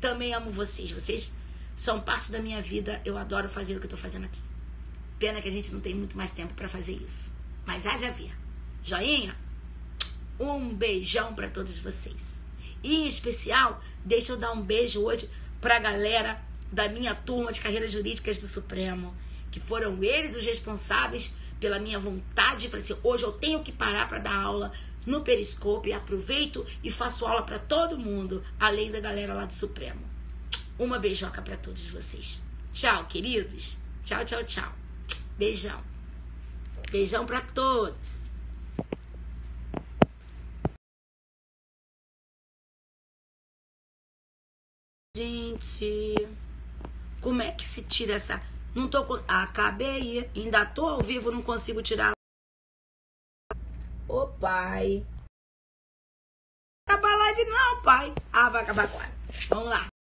Também amo vocês. Vocês são parte da minha vida. Eu adoro fazer o que eu tô fazendo aqui. Pena que a gente não tem muito mais tempo pra fazer isso. Mas haja ver. Joinha? Um beijão pra todos vocês. E em especial, deixa eu dar um beijo hoje pra galera da minha turma de carreiras jurídicas do Supremo, que foram eles os responsáveis pela minha vontade. Falei assim, hoje eu tenho que parar para dar aula no Periscope, aproveito e faço aula para todo mundo, além da galera lá do Supremo. Uma beijoca para todos vocês. Tchau, queridos. Tchau, tchau, tchau. Beijão. Beijão para todos. Gente, como é que se tira essa... Não tô... Acabei, ainda tô ao vivo, não consigo tirar. Ô, pai. Não acaba a live não, pai. Vai acabar agora. Vamos lá.